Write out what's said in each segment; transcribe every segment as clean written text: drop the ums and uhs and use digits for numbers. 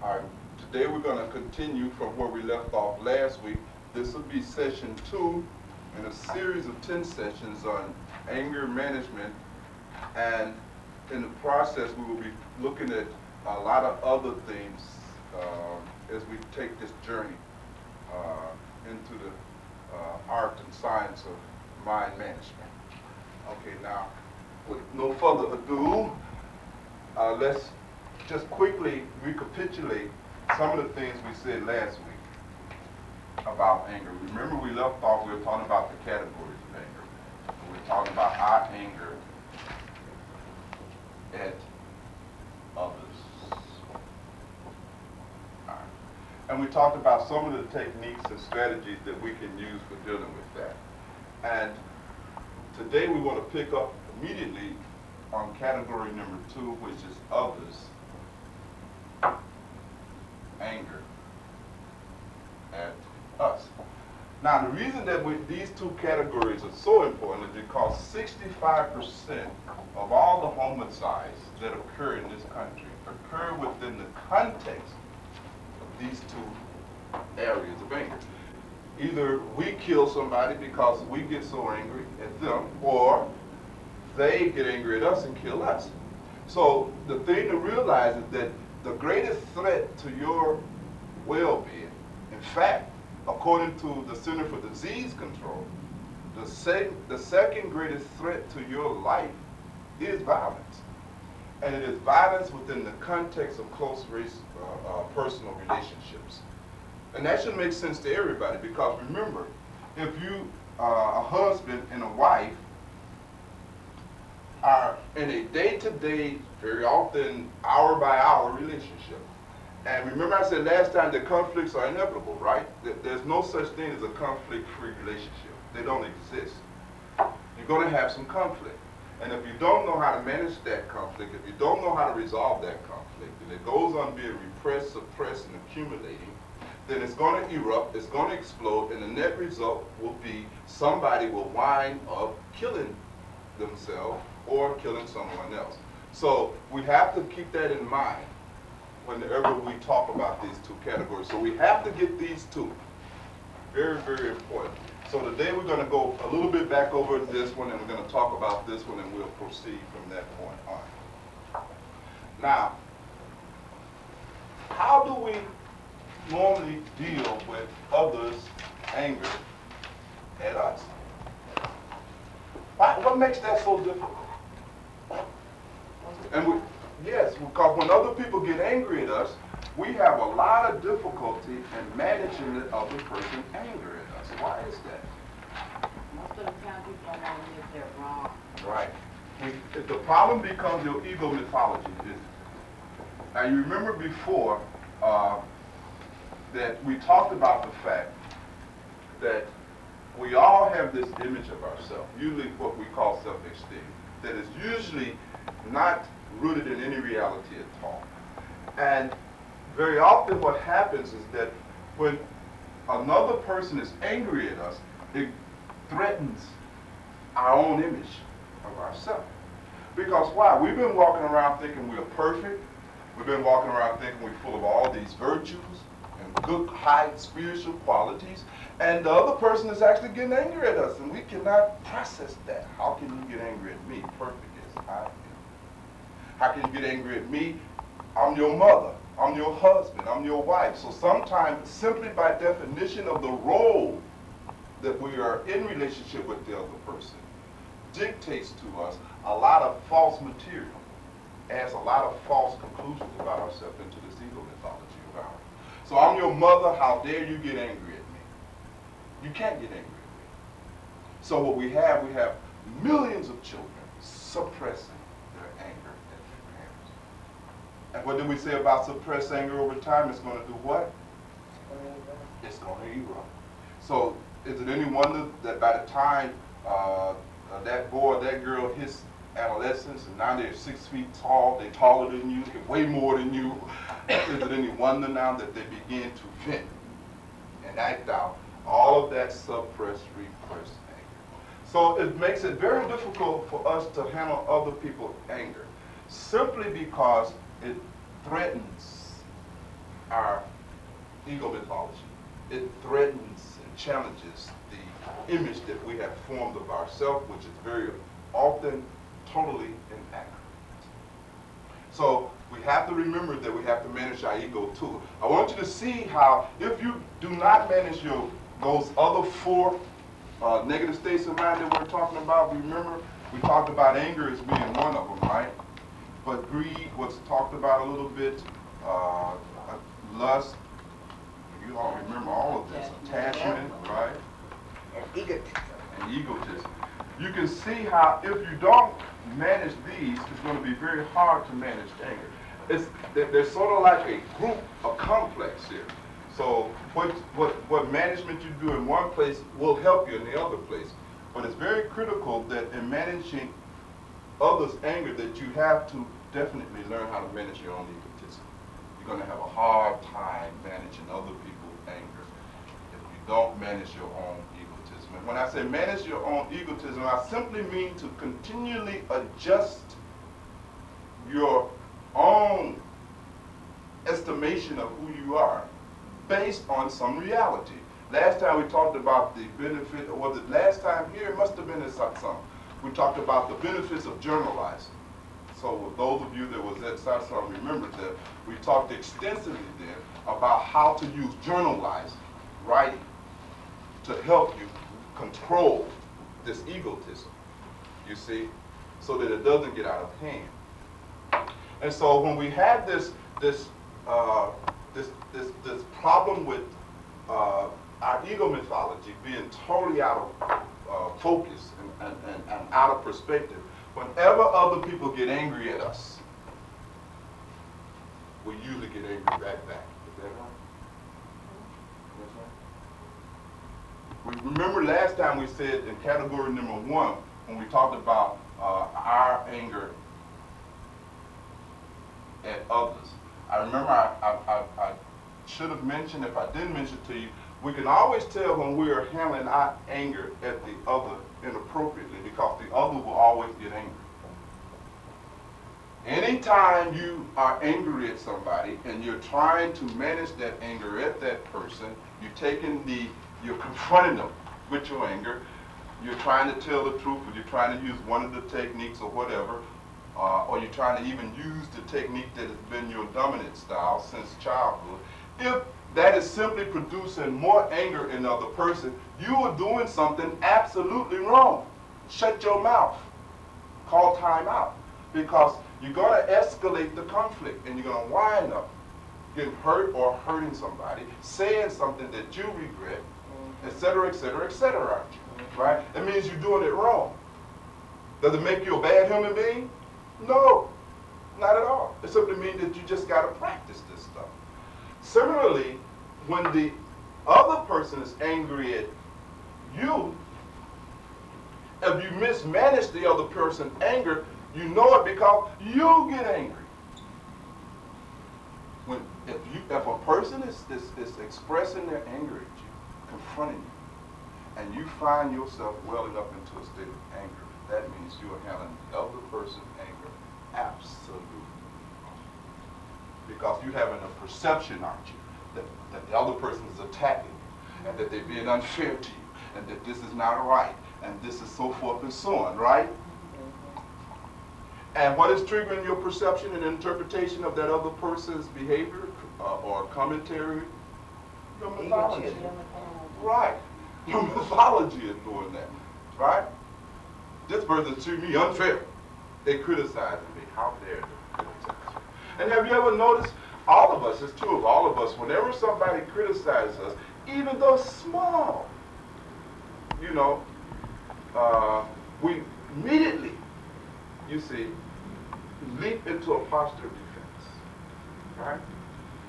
All right, today we're going to continue from where we left off last week. This will be session 2 in a series of 10 sessions on anger management. And in the process, we will be looking at a lot of other things as we take this journey into the art and science of mind management. Okay, now, with no further ado, let's just quickly recapitulate some of the things we said last week about anger. Remember, we left off, we were talking about the categories of anger. We were talking about our anger at others. Right. And we talked about some of the techniques and strategies that we can use for dealing with that. And today we want to pick up immediately on category number 2, which is others. Anger at us. Now, the reason that these two categories are so important is because 65% of all the homicides that occur in this country occur within the context of these two areas of anger. Either we kill somebody because we get so angry at them, or they get angry at us and kill us. So the thing to realize is that the greatest threat to your well-being, in fact, according to the Center for Disease Control, the second greatest threat to your life is violence. And it is violence within the context of close personal relationships. And that should make sense to everybody, because remember, if you are a husband and a wife are in a day-to-day, very often hour-by-hour relationship. And remember I said last time that conflicts are inevitable, right? There's no such thing as a conflict-free relationship. They don't exist. You're going to have some conflict. And if you don't know how to manage that conflict, if you don't know how to resolve that conflict, and it goes on being repressed, suppressed, and accumulating, then it's going to erupt, it's going to explode, and the net result will be somebody will wind up killing themselves or killing someone else. So we have to keep that in mind whenever we talk about these two categories. So we have to get these two. Very, very important. So today we're going to go a little bit back over this one, and we're going to talk about this one, and we'll proceed from that point on. Now, how do we normally deal with others' anger at us? What makes that so difficult? And yes, because when other people get angry at us, we have a lot of difficulty in managing the other person's anger at us. Why is that? Most of the time people don't want to admit they're wrong. Right. The problem becomes your ego mythology. Now you remember before that we talked about the fact that we all have this image of ourselves, usually what we call self-esteem, that is usually not rooted in any reality at all. And very often what happens is that when another person is angry at us, it threatens our own image of ourselves. Because why? We've been walking around thinking we're perfect. We've been walking around thinking we're full of all these virtues and good, high spiritual qualities. And the other person is actually getting angry at us, and we cannot process that. How can you get angry at me, perfect as I am? How can you get angry at me? I'm your mother, I'm your husband, I'm your wife. So sometimes, simply by definition of the role that we are in relationship with the other person, dictates to us a lot of false material, adds a lot of false conclusions about ourselves into this ego mythology of ours. So I'm your mother, how dare you get angry at me? You can't get angry at me. So what we have millions of children suppressing their anger at their parents. And what do we say about suppressed anger over time? It's going to do what? It's going to erupt. So is it any wonder that by the time that boy or that girl hits adolescence and now they're 6 feet tall, they're taller than you, they're way more than you, is it any wonder now that they begin to vent and act out all of that suppressed, repressed anger? So it makes it very difficult for us to handle other people's anger, simply because it threatens our ego mythology. It threatens and challenges the image that we have formed of ourselves, which is very often totally inaccurate. So we have to remember that we have to manage our ego too. I want you to see how if you do not manage those other four negative states of mind that we're talking about, remember we talked about anger as being one of them, right? But greed was talked about a little bit, lust, you all remember all of this, attachment, right? And egotism. And egotism. You can see how if you don't manage these, it's going to be very hard to manage anger. There's sort of like a group, a complex here. So what management you do in one place will help you in the other place. But it's very critical that in managing others' anger that you have to definitely learn how to manage your own egotism. You're going to have a hard time managing other people's anger if you don't manage your own egotism. And when I say manage your own egotism, I simply mean to continually adjust your own estimation of who you are based on some reality. Last time we talked about the benefit, or was it last time here? It must have been in satsang. We talked about the benefits of journalizing. So with those of you that was at satsang, remember that we talked extensively then about how to use journalizing, writing, to help you control this egotism, you see, so that it doesn't get out of hand. And so when we have this problem with our ego mythology being totally out of focus and out of perspective, whenever other people get angry at us, we usually get angry right back. Is that right? That's right. We remember last time we said in category number 1, when we talked about our anger at others. I remember I should have mentioned, if I didn't mention to you, we can always tell when we are handling our anger at the other inappropriately because the other will always get angry. Anytime you are angry at somebody and you're trying to manage that anger at that person, you're confronting them with your anger, you're trying to tell the truth, or you're trying to use one of the techniques or whatever, or you're trying to even use the technique that has been your dominant style since childhood. If that is simply producing more anger in the other person, you are doing something absolutely wrong. Shut your mouth. Call time out. Because you're going to escalate the conflict and you're going to wind up getting hurt or hurting somebody, saying something that you regret, etc., etc., etc., aren't you? Right? That means you're doing it wrong. Does it make you a bad human being? No, not at all. It simply means that you just got to practice this stuff. Similarly, when the other person is angry at you, if you mismanage the other person's anger, you know it because you get angry. If a person is expressing their anger at you, confronting you, and you find yourself welling up into a state of anger, that means you are handling the other person's anger absolutely wrong. Because you're having a perception, aren't you, that the other person is attacking you, and that they're being unfair to you, and that this is not right, and this is so forth and so on, right? And what is triggering your perception and interpretation of that other person's behavior or commentary? Your mythology. Right. Your mythology is doing that, right? This person is treating me unfair. They criticizing me. How dare they criticize me? And have you ever noticed, all of us, it's true of all of us, whenever somebody criticizes us, even though small, you know, we immediately, you see, leap into a posture of defense, right?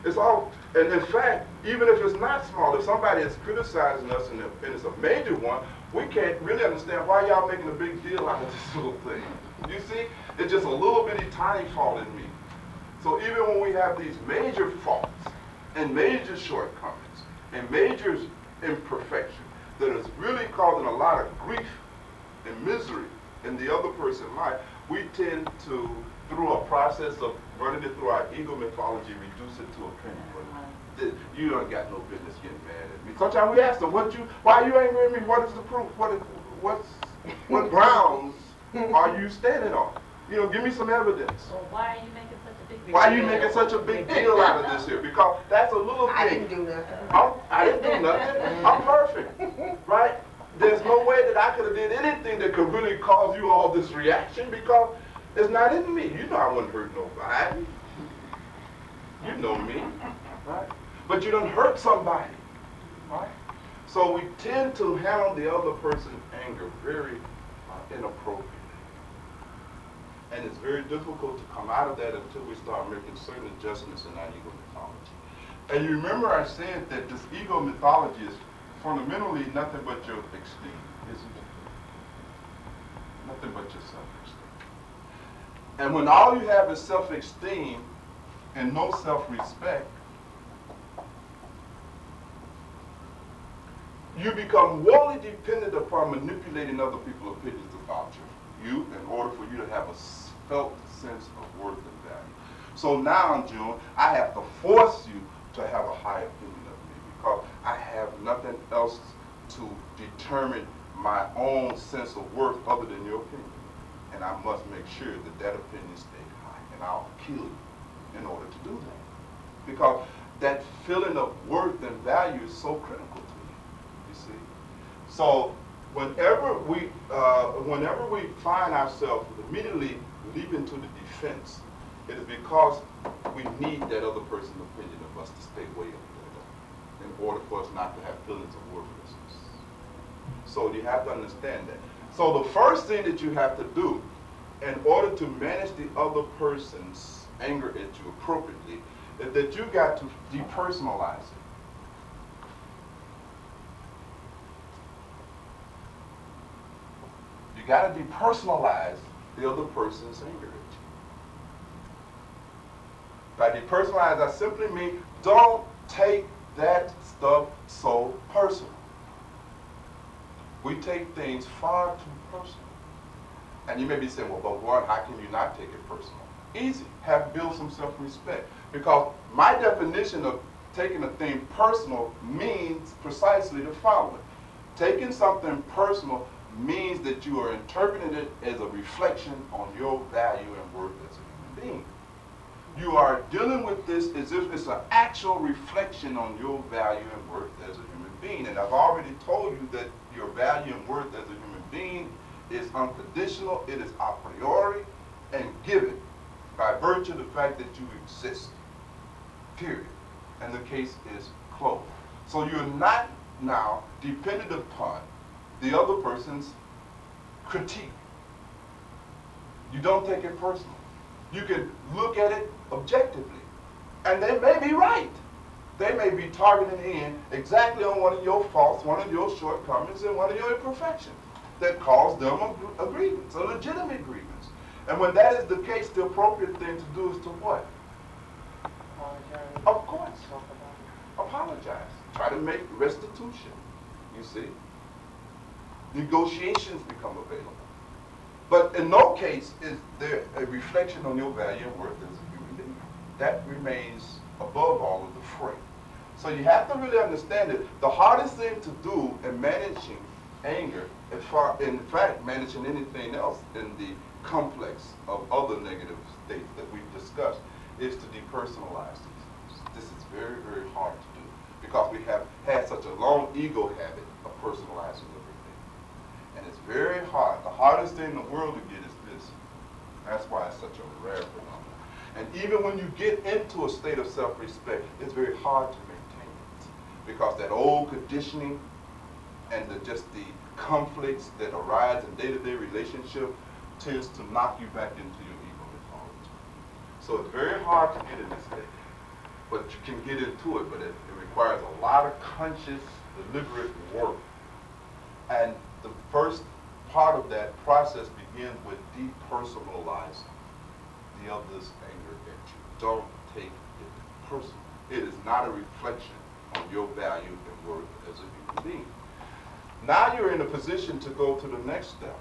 It's all, and in fact, even if it's not small, if somebody is criticizing us and it's a major one, we can't really understand why y'all making a big deal out of this little thing. You see, it's just a little bitty tiny fault in me. So even when we have these major faults and major shortcomings and major imperfections that is really causing a lot of grief and misery in the other person's life, we tend to, through a process of running it through our ego mythology, reduce it to a penny. But you don't got no business getting mad at me. Sometimes we ask them, why are you angry at me? What is the proof? What grounds are you standing on? You know, give me some evidence. Well, why are you making such a big deal? Why are you making such a big deal out of this here? Because that's a little thing. I didn't do nothing. I didn't do nothing. I'm perfect, right? There's no way that I could have did anything that could really cause you all this reaction because it's not in me. You know I wouldn't hurt nobody. You know me, right? But you done hurt somebody, right? So we tend to handle the other person's anger very inappropriately. And it's very difficult to come out of that until we start making certain adjustments in our ego mythology. And you remember I said that this ego mythology is fundamentally nothing but your esteem, isn't it? Nothing but your self-esteem. And when all you have is self-esteem and no self-respect, you become wholly dependent upon manipulating other people's opinions about you in order for you to have a felt sense of worth and value. So now, June, I have to force you to have a high opinion of me because I have nothing else to determine my own sense of worth other than your opinion. And I must make sure that that opinion stays high. And I'll kill you in order to do that. Because that feeling of worth and value is so critical to you, you see. So whenever we find ourselves immediately leaping to the defense, it is because we need that other person's opinion of us to stay way up there in order for us not to have feelings of worthlessness. So you have to understand that. So the first thing that you have to do in order to manage the other person's anger at you appropriately is that you got to depersonalize it. You got to depersonalize the other person's anger at you. By depersonalize, I simply mean don't take that stuff so personal. We take things far too personal. And you may be saying, well, Bhagwan, how can you not take it personal? Easy. Build some self-respect. Because my definition of taking a thing personal means precisely the following. Taking something personal means that you are interpreting it as a reflection on your value and worth as a human being. You are dealing with this as if it's an actual reflection on your value and worth as a human being. And I've already told you that your value and worth as a human being is unconditional, it is a priori, and given by virtue of the fact that you exist, period. And the case is closed. So you're not now dependent upon the other person's critique. You don't take it personally. You can look at it objectively. And they may be right. They may be targeting in exactly on one of your faults, one of your shortcomings, and one of your imperfections that cause them a grievance, a legitimate grievance. And when that is the case, the appropriate thing to do is to what? Apologize. Of course. Apologize. Try to make restitution, you see. Negotiations become available. But in no case is there a reflection on your value and worth as a human being. That remains above all of the fray. So you have to really understand that the hardest thing to do in managing anger, in fact, managing anything else in the complex of other negative states that we've discussed, is to depersonalize these things. This is very, very hard to do because we have had such a long ego habit of personalizing everything. And it's very hard. The hardest thing in the world to get is this. That's why it's such a rare phenomenon. And even when you get into a state of self-respect, it's very hard to maintain it because that old conditioning and just the conflicts that arise in day-to-day relationship tends to knock you back into your ego mythology. So it's very hard to get in this state. But you can get into it, but it requires a lot of conscious, deliberate work. And the first part of that process begins with depersonalizing the other's anger at you. Don't take it personal. It is not a reflection on your value and worth as a human being. Now you're in a position to go to the next step.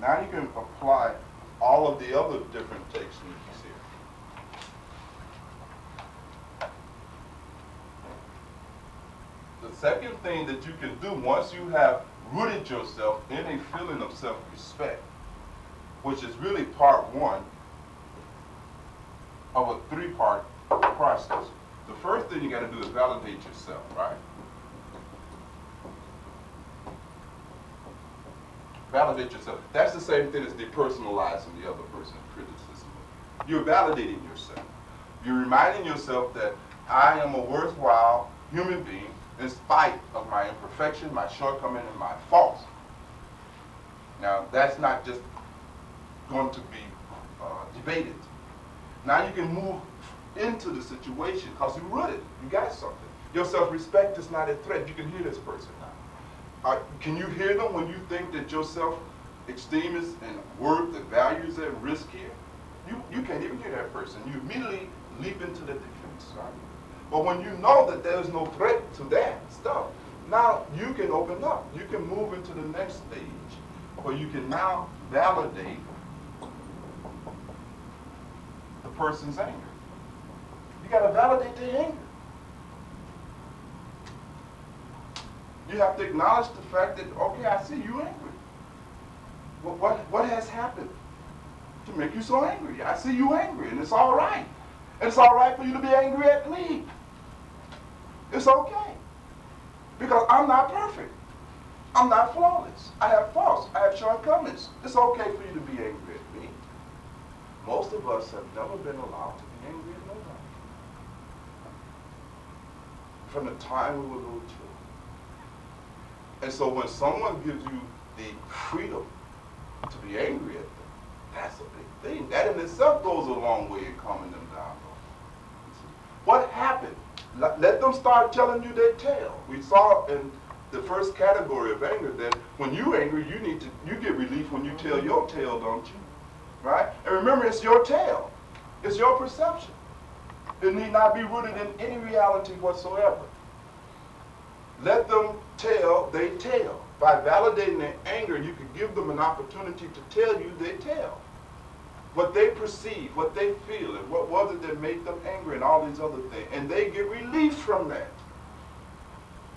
Now you can apply all of the other different techniques here. second thing that you can do once you have rooted yourself in a feeling of self-respect, which is really part one of a three-part process. The first thing you got to do is validate yourself, right? Validate yourself. That's the same thing as depersonalizing the other person's criticism. You're validating yourself. You're reminding yourself that I am a worthwhile human being in spite of my imperfection, my shortcoming, and my faults. Now, that's not just going to be debated. Now you can move into the situation because you rooted. You got something. Your self-respect is not a threat. You can hear this person now. Can you hear them when you think that your self-esteem is and worth and value is at risk here? You can't even hear that person. You immediately leap into the defense, right? But when you know that there is no threat to that stuff, now you can open up. You can move into the next stage where you can now validate the person's anger. You got to validate their anger. You have to acknowledge the fact that, okay, I see you angry. What has happened to make you so angry? I see you angry, and it's all right. And it's all right for you to be angry at me. It's okay. Because I'm not perfect. I'm not flawless. I have faults. I have shortcomings. It's okay for you to be angry at me. Most of us have never been allowed to be angry at nobody. From the time we were little children. And so when someone gives you the freedom to be angry at them, that's a big thing. That in itself goes a long way in calming them down. What happened? Let them start telling you their tale. We saw in the first category of anger that when you're angry, you get relief when you tell your tale, don't you? Right? And remember, it's your tale. It's your perception. It need not be rooted in any reality whatsoever. Let them tell their tale. By validating their anger, you can give them an opportunity to tell you their tale. What they perceive, what they feel, and what was it that made them angry, and all these other things. And they get relief from that.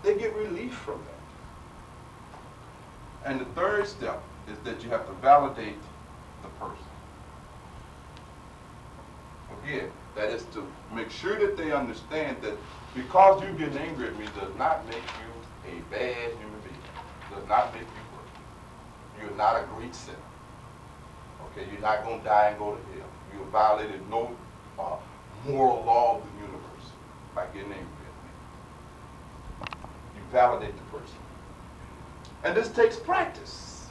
They get relief from that. And the third step is that you have to validate the person. Again, that is to make sure that they understand that because you get angry at me does not make you a bad human being. Does not make you worse. You're not a great sinner. Okay, you're not going to die and go to hell. You violated no moral law of the universe by getting angry at me. You validate the person. And this takes practice.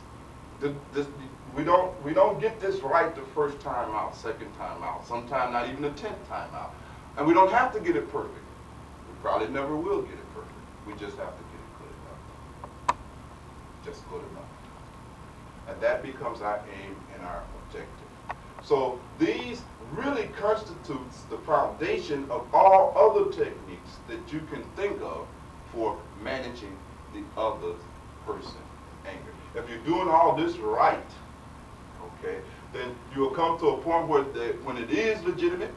We don't get this right the first time out, second time out, sometimes not even the 10th time out. And we don't have to get it perfect. We probably never will get it perfect. We just have to get it good enough. Just good enough. And that becomes our aim and our objective. So these really constitutes the foundation of all other techniques that you can think of for managing the other person's anger. If you're doing all this right, okay, then you will come to a point where when it is legitimate,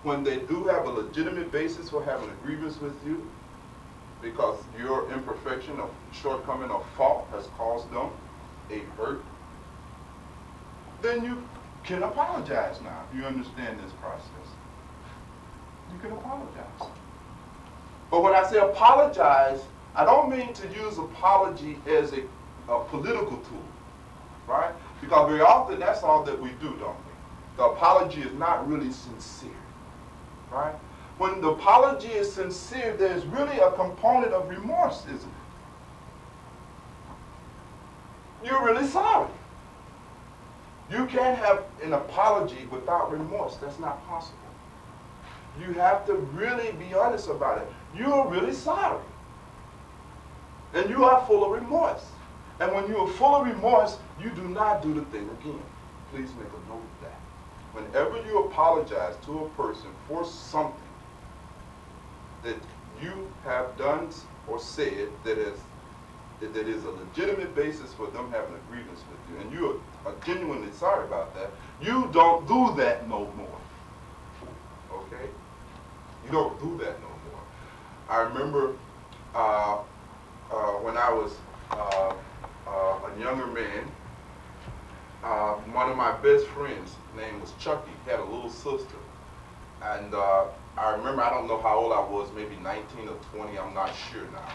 when they do have a legitimate basis for having a grievance with you, because your imperfection or shortcoming or fault has caused them a hurt, then you can apologize now. You understand this process. You can apologize. But when I say apologize, I don't mean to use apology as a political tool, right? Because very often that's all that we do, don't we? The apology is not really sincere, right? When the apology is sincere, there's really a component of remorse, isn't it? You're really sorry. You can't have an apology without remorse. That's not possible. You have to really be honest about it. You're really sorry. And you are full of remorse. And when you are full of remorse, you do not do the thing again. Please make a note of that. Whenever you apologize to a person for something that you have done or said that is a legitimate basis for them having a grievance with you, and you are genuinely sorry about that, you don't do that no more. Okay? You don't do that no more. I remember when I was a younger man, one of my best friends, name was Chucky, had a little sister. And I remember, I don't know how old I was, maybe 19 or 20, I'm not sure now.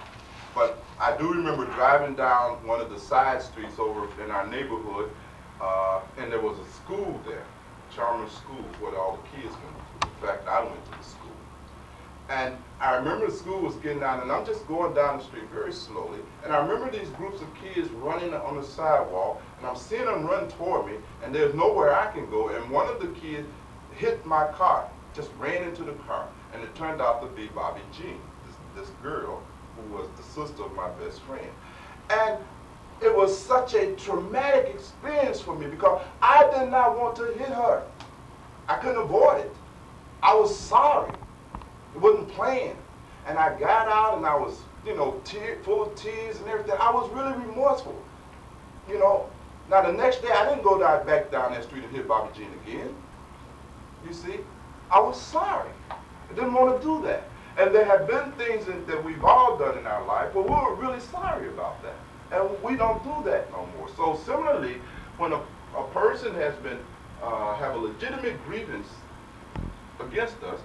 But I do remember driving down one of the side streets over in our neighborhood, and there was a school there, Chalmers School, where all the kids went to. In fact, I went to the school. And I remember the school was getting down, and I'm just going down the street very slowly, and I remember these groups of kids running on the sidewalk, and I'm seeing them run toward me, and there's nowhere I can go, and one of the kids hit my car, just ran into the car, and it turned out to be Bobby Jean, this girl who was the sister of my best friend. And it was such a traumatic experience for me because I did not want to hit her. I couldn't avoid it. I was sorry. It wasn't planned. And I got out and I was, you know, full of tears and everything. I was really remorseful. You know, now the next day I didn't go back down that street and hit Bobby Jean again. You see, I was sorry. I didn't want to do that. And there have been things that we've all done in our life, but we were really sorry about that. And we don't do that no more. So similarly, when a person has been, have a legitimate grievance against us,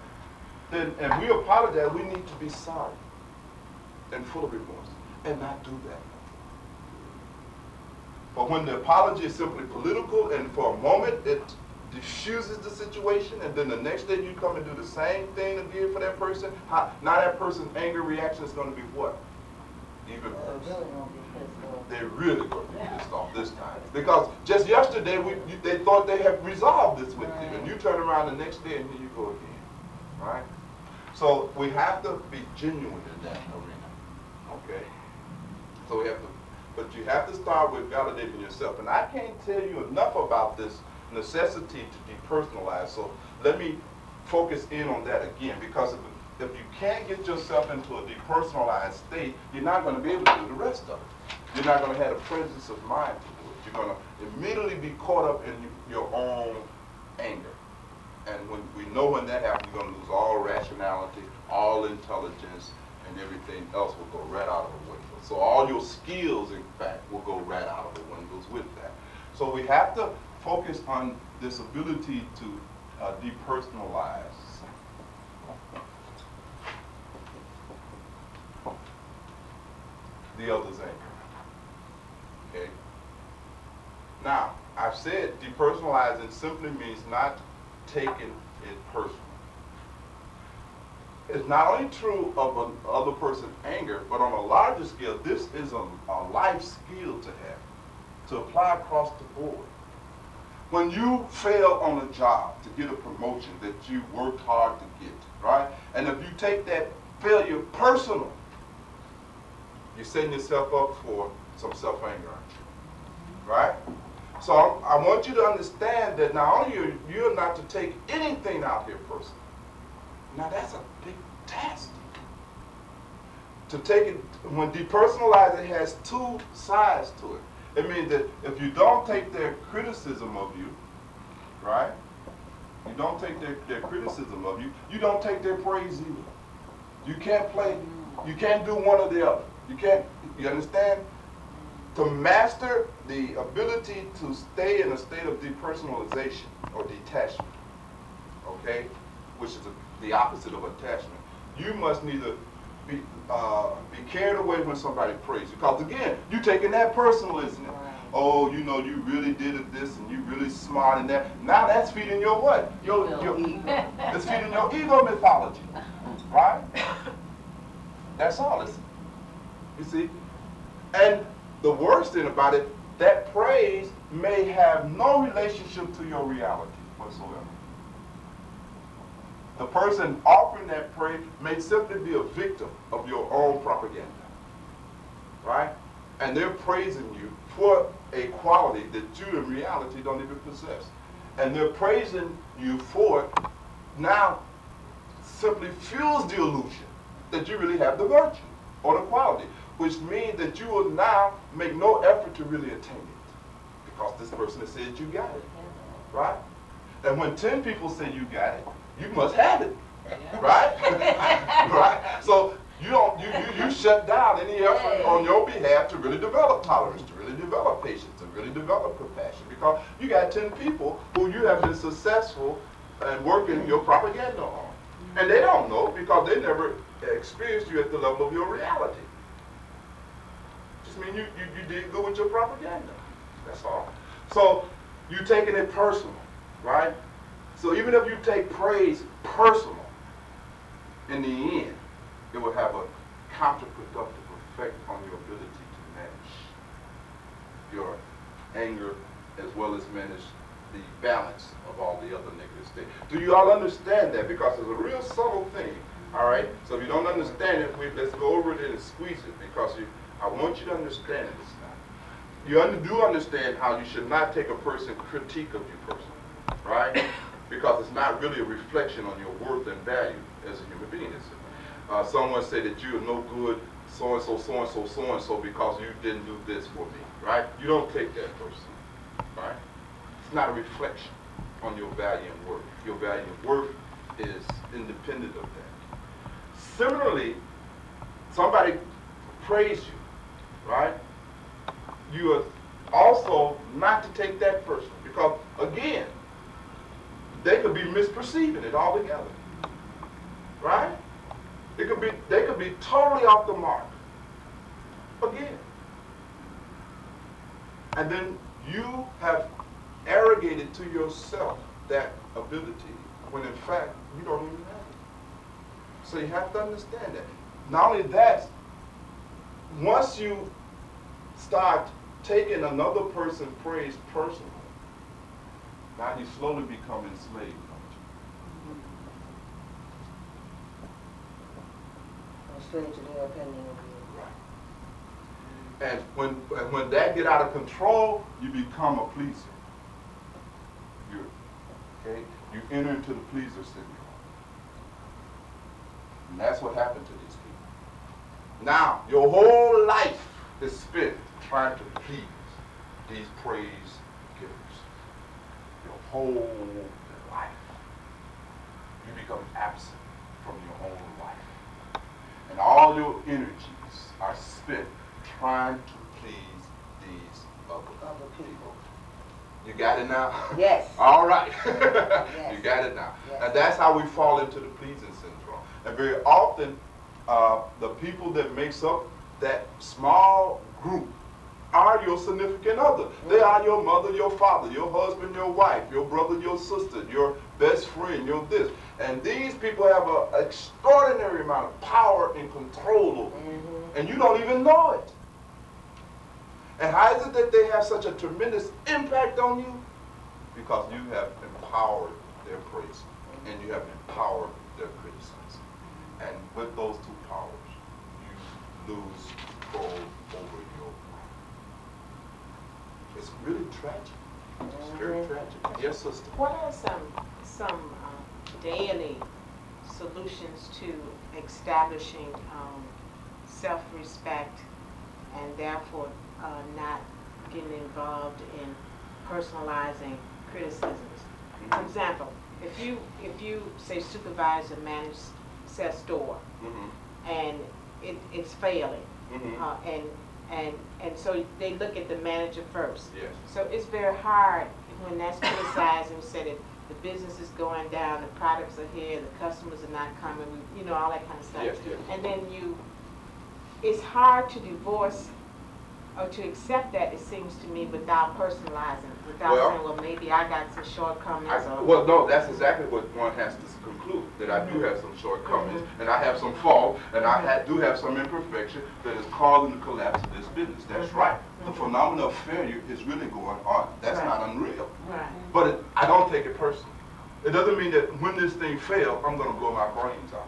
then, and we apologize, we need to be sorry and full of remorse and not do that. But when the apology is simply political and for a moment it diffuses the situation, and then the next day you come and do the same thing again for that person, now that person's anger reaction is going to be what? Even worse. They're really going to be pissed off this time. Because just yesterday they thought they had resolved this with you, and you turn around the next day and here you go again. Right? So we have to be genuine in that arena. Okay? So we have to, but you have to start with validating yourself. And I can't tell you enough about this necessity to depersonalize. So let me focus in on that again, because if you can't get yourself into a depersonalized state, you're not going to be able to do the rest of it. You're not going to have a presence of mind to do it. You're going to immediately be caught up in your own anger. And when we know when that happens, you're going to lose all rationality, all intelligence, and everything else will go right out of the window. So all your skills, in fact, will go right out of the windows with that. So we have to focus on this ability to depersonalize. The other's anger. Okay? Now, I've said depersonalizing simply means not taking it personal. It's not only true of another person's anger, but on a larger scale, this is a life skill to have, to apply across the board. When you fail on a job to get a promotion that you worked hard to get, right? And if you take that failure personal, you're setting yourself up for some self-anger, aren't you? Right? So I want you to understand that not only you're not to take anything out here personally. Now that's a big task. To take it, when depersonalizing has two sides to it. It means that if you don't take their criticism of you, right? You don't take their criticism of you, you don't take their praise either. You can't do one or the other. You can't, you understand? To master the ability to stay in a state of depersonalization or detachment, okay, which is the opposite of attachment, you must neither be carried away when somebody praises you. Because again, you're taking that personal, isn't it? Oh, you know, you really did it this and you really smart in that. Now that's feeding your what? Your ego. It's feeding your ego mythology, right? That's all. You see? And the worst thing about it, that praise may have no relationship to your reality whatsoever. The person offering that praise may simply be a victim of your own propaganda, right? And they're praising you for a quality that you in reality don't even possess. And they're praising you for it now simply fuels the illusion that you really have the virtue or the quality, which means that you will now make no effort to really attain it because this person has said you got it, right? And when 10 people say you got it, you must have it, right? Right? So you shut down any effort on your behalf to really develop tolerance, to really develop patience, to really develop compassion, because you got 10 people who you have been successful in working your propaganda on. And they don't know because they never experienced you at the level of your reality. Just mean you did good with your propaganda. That's all. So you're taking it personal, right? So even if you take praise personal, in the end, it will have a counterproductive effect on your ability to manage your anger as well as manage the balance of all the other negative states. Do you all understand that? Because it's a real subtle thing, all right? So if you don't understand it, let's go over it and squeeze it, because I want you to understand it this time. You do understand how you should not take a person's critique of you personally, right? Because it's not really a reflection on your worth and value as a human being. Someone said that you are no good, so-and-so, so-and-so, so-and-so, because you didn't do this for me, right? You don't take that personally, right? It's not a reflection on your value and worth. Your value and worth is independent of that. Similarly, somebody praised you, right? You are also not to take that personally, because again, they could be misperceiving it altogether, right? They could be totally off the mark again. And then you have arrogated to yourself that ability when in fact you don't even have it. So you have to understand that. Not only that, once you start taking another person's praise personally, now you slowly become enslaved, don't you? Enslaved to their opinion of you. Right. And when that get out of control, you become a pleaser. You enter into the pleaser syndrome. And that's what happened to these people. Now, your whole life is spent trying to please these praise givers. Your whole life. You become absent from your own life. And all your energies are spent trying to please these other people. You got it now? Yes. All right. Yes. You got it now. Yes. And that's how we fall into the pleasing syndrome. And very often, the people that makes up that small group are your significant other. They are your mother, your father, your husband, your wife, your brother, your sister, your best friend, your this. And these people have an extraordinary amount of power and control over you. And you don't even know it. And how is it that they have such a tremendous impact on you? Because you have empowered their praise and you have empowered their criticism. And with those two powers, you lose control over your life. It's really tragic. It's very tragic. Yes, sister. What are some daily solutions to establishing self-respect and therefore not getting involved in personalizing criticisms? For example, if you say supervise a managed set store and it's failing, and so they look at the manager first. Yes. So it's very hard when that's criticized and said that the business is going down, the products are here, the customers are not coming, you know, all that kind of stuff. Yes, yes. And then it's hard to divorce or to accept that, it seems to me, without personalizing, without saying, well, maybe I got some shortcomings. Well, no, that's exactly what one has to conclude, that I do have some shortcomings, and I have some fault, and I do have some imperfection that is causing the collapse of this business. That's right. The phenomenon of failure is really going on. That's not unreal. Right. But I don't take it personally. It doesn't mean that when this thing fails, I'm going to blow my brains out.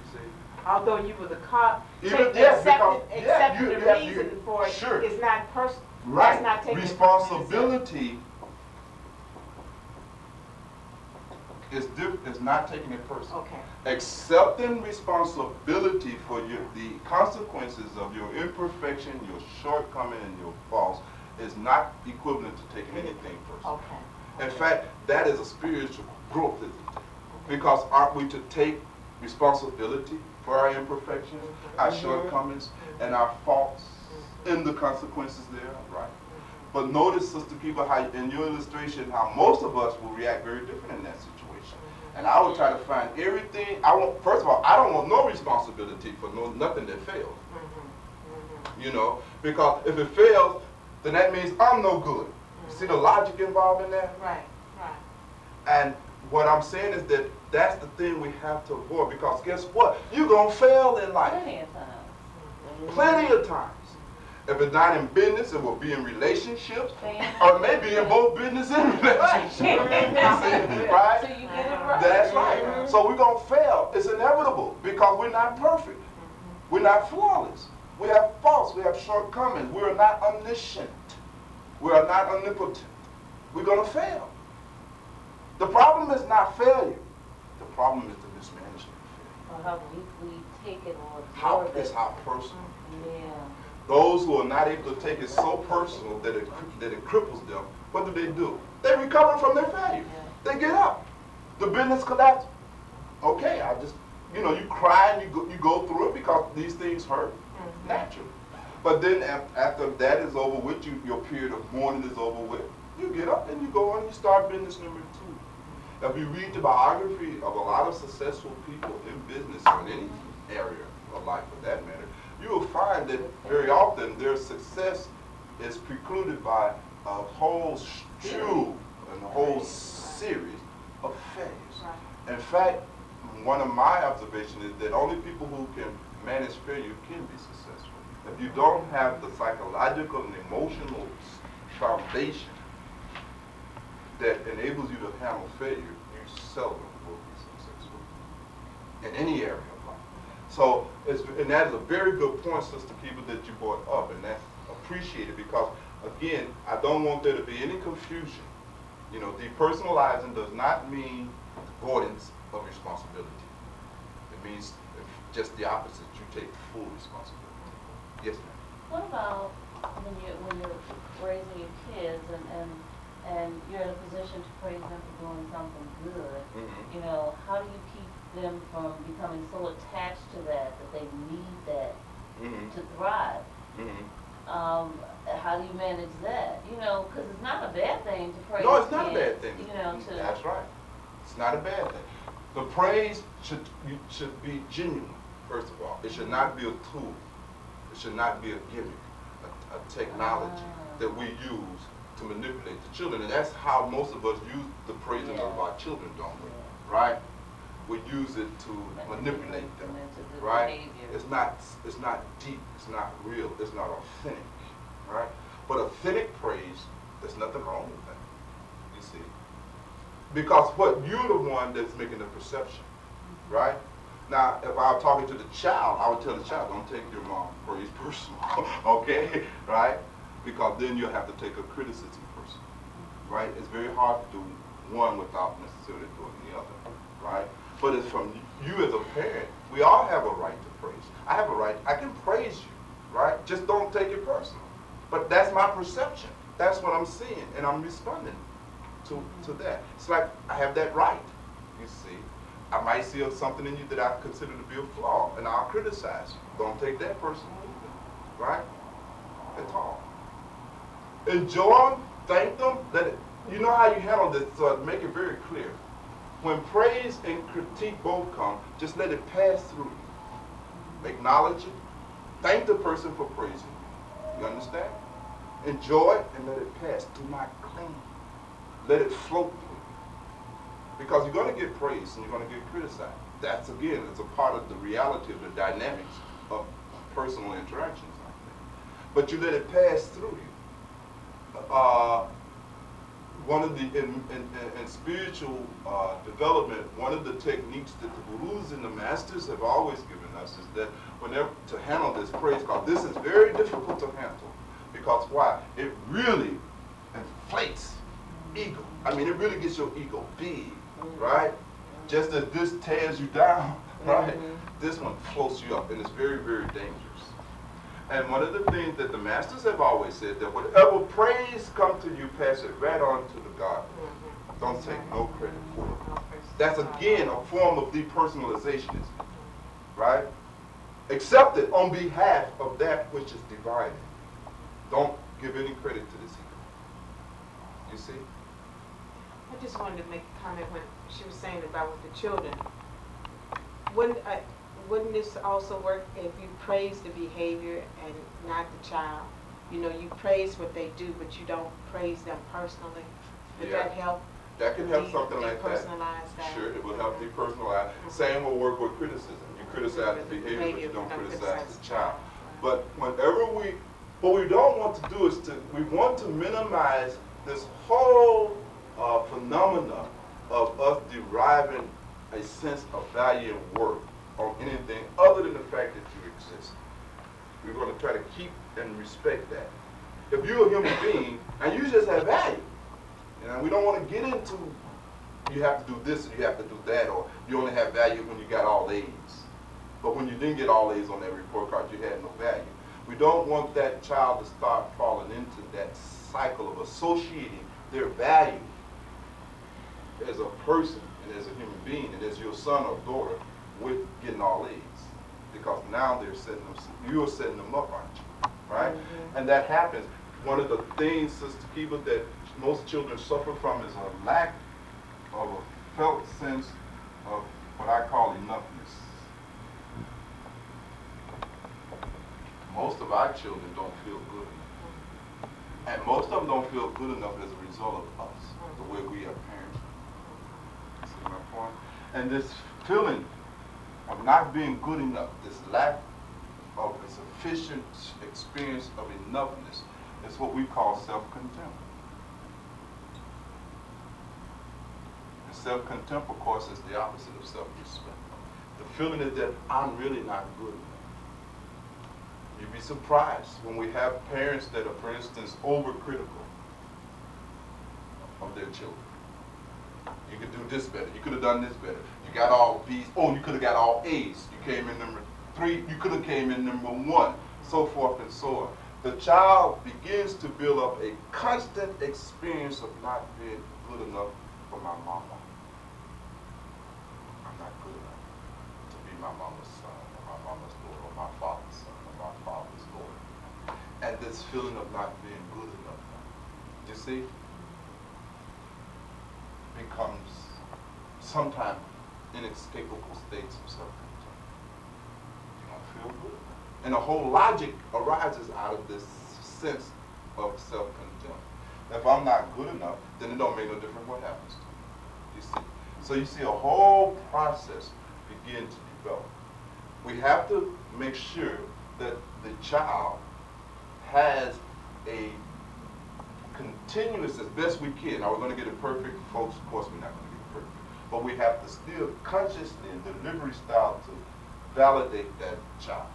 You see? Although you were the cause, Even, accepting the reason for it sure. is not personal. Right. That's not taking Responsibility is not taking it personal. Okay. Accepting responsibility for the consequences of your imperfection, your shortcoming, and your faults is not equivalent to taking anything personal. Okay. In fact, that is a spiritual growth, isn't it? Because aren't we to take responsibility for our imperfections, our shortcomings, and our faults, and the consequences there, right? But notice, Sister Kiva, how in your illustration, how most of us will react very different in that situation. And I would try to find everything. First of all, I don't want no responsibility for nothing that fails. You know, because if it fails, then that means I'm no good. You see the logic involved in that? Right, right. And what I'm saying is that that's the thing we have to avoid, because guess what? You're going to fail in life. Plenty of times. Plenty of times. If it's not in business, it will be in relationships, or maybe in both business and relationships. Right? So you get it right. That's right. So we're going to fail. It's inevitable, because we're not perfect. We're not flawless. We have faults. We have shortcomings. We are not omniscient. We are not omnipotent. We're going to fail. The problem is not failure. The problem is the mismanagement of failure. How we take it or absorb it. It's how personal. Yeah. Those who are not able to take it so personal that it cripples them, what do? They recover from their failure. They get up. The business collapses. Okay, you cry and you go through it because these things hurt, naturally. But then after that is over with, your period of mourning is over with, you get up and you go on and you start business number 2. If you read the biography of a lot of successful people in business or in any area of life for that matter, you will find that very often their success is precluded by a whole strew and a whole series of failures. In fact, one of my observations is that only people who can manage failure can be successful. If you don't have the psychological and emotional foundation that enables you to handle failure, you seldom will be successful in any area of life. So, and that is a very good point, Sister Kiva, that you brought up, and that's appreciated, because, again, I don't want there to be any confusion. You know, depersonalizing does not mean avoidance of responsibility. It means just the opposite. You take full responsibility. Yes, ma'am. What about when you're raising your kids and you're in a position to praise them for doing something good? You know, how do you keep them from becoming so attached to that they need that to thrive? How do you manage that? You know, because it's not a bad thing to praise. No, it's kids, not a bad thing. You know, that's right. It's not a bad thing. The praise should be genuine, first of all. It should not be a tool. It should not be a gimmick, a technology that we use to manipulate the children. And that's how most of us use the praising of our children, don't we? Right? We use it to manipulate them. Right? It's not deep. It's not real. It's not authentic. Right? But authentic praise, there's nothing wrong with that. You see? Because you're the one that's making the perception. Right? Now, if I were talking to the child, I would tell the child, don't take your mom's praise personal, okay, right? Because then you'll have to take a criticism personal, right? It's very hard to do one without necessarily doing the other, right? But it's from you as a parent, we all have a right to praise. I have a right, I can praise you, right? Just don't take it personal. But that's my perception. That's what I'm seeing, and I'm responding to that. It's like I have that right, you see. I might see something in you that I consider to be a flaw, and I'll criticize you. Don't take that personally either, right? At all. Enjoy them, thank them. You know how you handle this, so make it very clear. When praise and critique both come, just let it pass through you. Acknowledge it. Thank the person for praising you. You understand? Enjoy it and let it pass. Do not cling. Let it float through. Because you're going to get praised and you're going to get criticized. That's, again, it's a part of the reality of the dynamics of personal interactions like that. But you let it pass through you. One of the, in spiritual development, one of the techniques that the gurus and the masters have always given us is that whenever to handle this praise, because this is very difficult to handle. Because why? It really inflates ego. I mean, it really gets your ego big. Right? Just as this tears you down, right? This one floats you up, and it's very, very dangerous. And one of the things that the masters have always said, that whatever praise comes to you, pass it right on to the God. Don't take no credit for it. That's again a form of depersonalization, right? Accept it on behalf of that which is divine. Don't give any credit to this ego. You see? I just wanted to make a comment when she was saying about with the children. Wouldn't this also work if you praise the behavior and not the child? You know, you praise what they do, but you don't praise them personally. Would that help? That can help something like that. Depersonalize that. Sure, it will help depersonalize. Same will work with criticism. You criticize the behavior, but you don't criticize the child. But whenever what we don't want to do is we want to minimize this whole phenomena of us deriving a sense of value and worth on anything other than the fact that you exist. We're going to try to keep and respect that. If you're a human being and you just have value, we don't want to get into you have to do this and you have to do that, or you only have value when you got all A's. But when you didn't get all A's on that report card, you had no value. We don't want that child to start falling into that cycle of associating their value as a person and as a human being and as your son or daughter with getting all A's. Because now you're setting them up, aren't you? Right? Mm-hmm. And that happens. One of the things, Sister Kiva, that most children suffer from is a lack of a felt sense of what I call enoughness. Most of our children don't feel good enough. And most of them don't feel good enough as a result of us, the way we are parented. See my point? And this feeling of not being good enough, this lack of a sufficient experience of enoughness, is what we call self-contempt. And self-contempt, of course, is the opposite of self-respect. The feeling is that I'm really not good enough. You'd be surprised when we have parents that are, for instance, overcritical of their children. You could do this better. You could have done this better. You got all B's. Oh, you could have got all A's. You came in number 3. You could have came in number 1. So forth and so on. The child begins to build up a constant experience of not being good enough for my mama. I'm not good enough to be my mama's son, or my mama's daughter, or my father's son, or my father's daughter. And this feeling of not being good enough, you see, becomes sometimes inescapable states of self-contempt. You don't feel good. And the whole logic arises out of this sense of self-contempt. If I'm not good enough, then it don't make no difference what happens to me. You see? So you see a whole process begin to develop. We have to make sure that the child has a continuous, as best we can. Now we're going to get it perfect, folks. Of course, we're not going to get it perfect. But we have to still consciously and deliberately style to validate that child.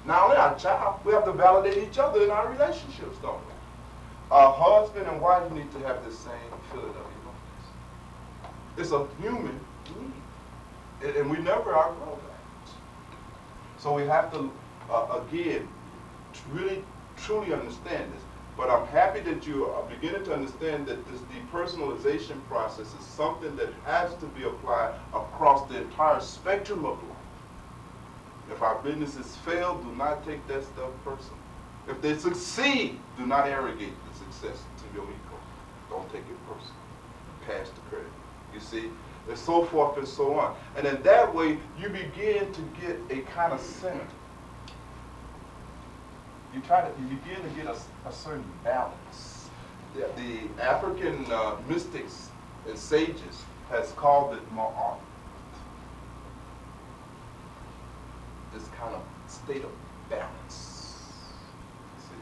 Not only our child, we have to validate each other in our relationships, don't we? Our husband and wife need to have the same feeling of emotions. It's a human need, and we never outgrow that. So we have to, again, really, truly understand this. But I'm happy that you are beginning to understand that this depersonalization process is something that has to be applied across the entire spectrum of life. If our businesses fail, do not take that stuff personal. If they succeed, do not arrogate the success to your ego. Don't take it personal. Pass the credit. You see? And so forth and so on. And in that way, you begin to get a kind of center. You begin to get a certain balance. The African mystics and sages has called it ma'at. This kind of state of balance. See?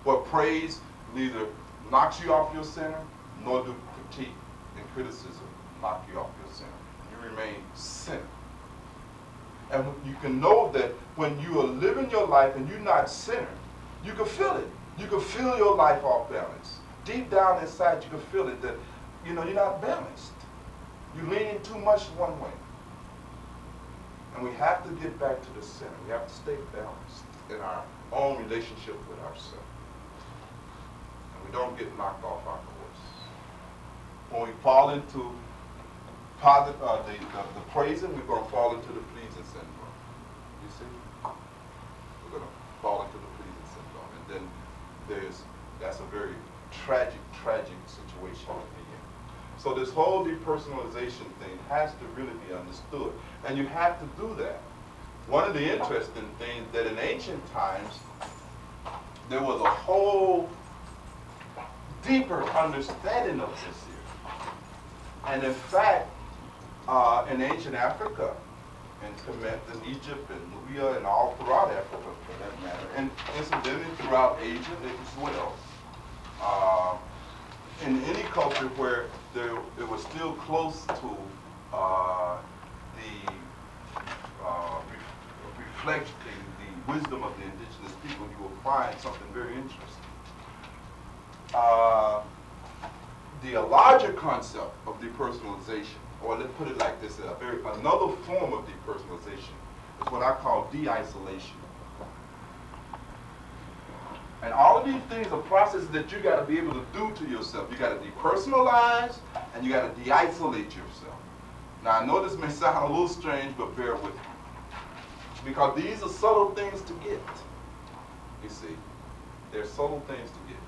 Where praise neither knocks you off your center, nor do critique and criticism knock you off your center. You remain centered. And you can know that when you are living your life and you're not centered, you can feel it. You can feel your life off balance. Deep down inside, you can feel it that, you're not balanced. You're leaning too much one way. And we have to get back to the center. We have to stay balanced in our own relationship with ourselves. And we don't get knocked off our course. When we fall into the praising, we're going to fall into the pleasing syndrome. You see? We're going to fall into the pleasing syndrome. And then that's a very tragic situation to be in. So this whole depersonalization thing has to really be understood. And you have to do that. One of the interesting things that in ancient times, there was a whole deeper understanding of this here. And in fact, in ancient Africa, in Egypt and Nubia and all throughout Africa for that matter, and incidentally throughout Asia as well, in any culture where it was still close to reflecting the wisdom of the indigenous people, you will find something very interesting. The larger concept of depersonalization, or let's put it like this, another form of depersonalization is what I call de-isolation. And all of these things are processes that you got to be able to do to yourself. You got to depersonalize and you got to de-isolate yourself. Now I know this may sound a little strange, but bear with me. Because these are subtle things to get. You see, they're subtle things to get.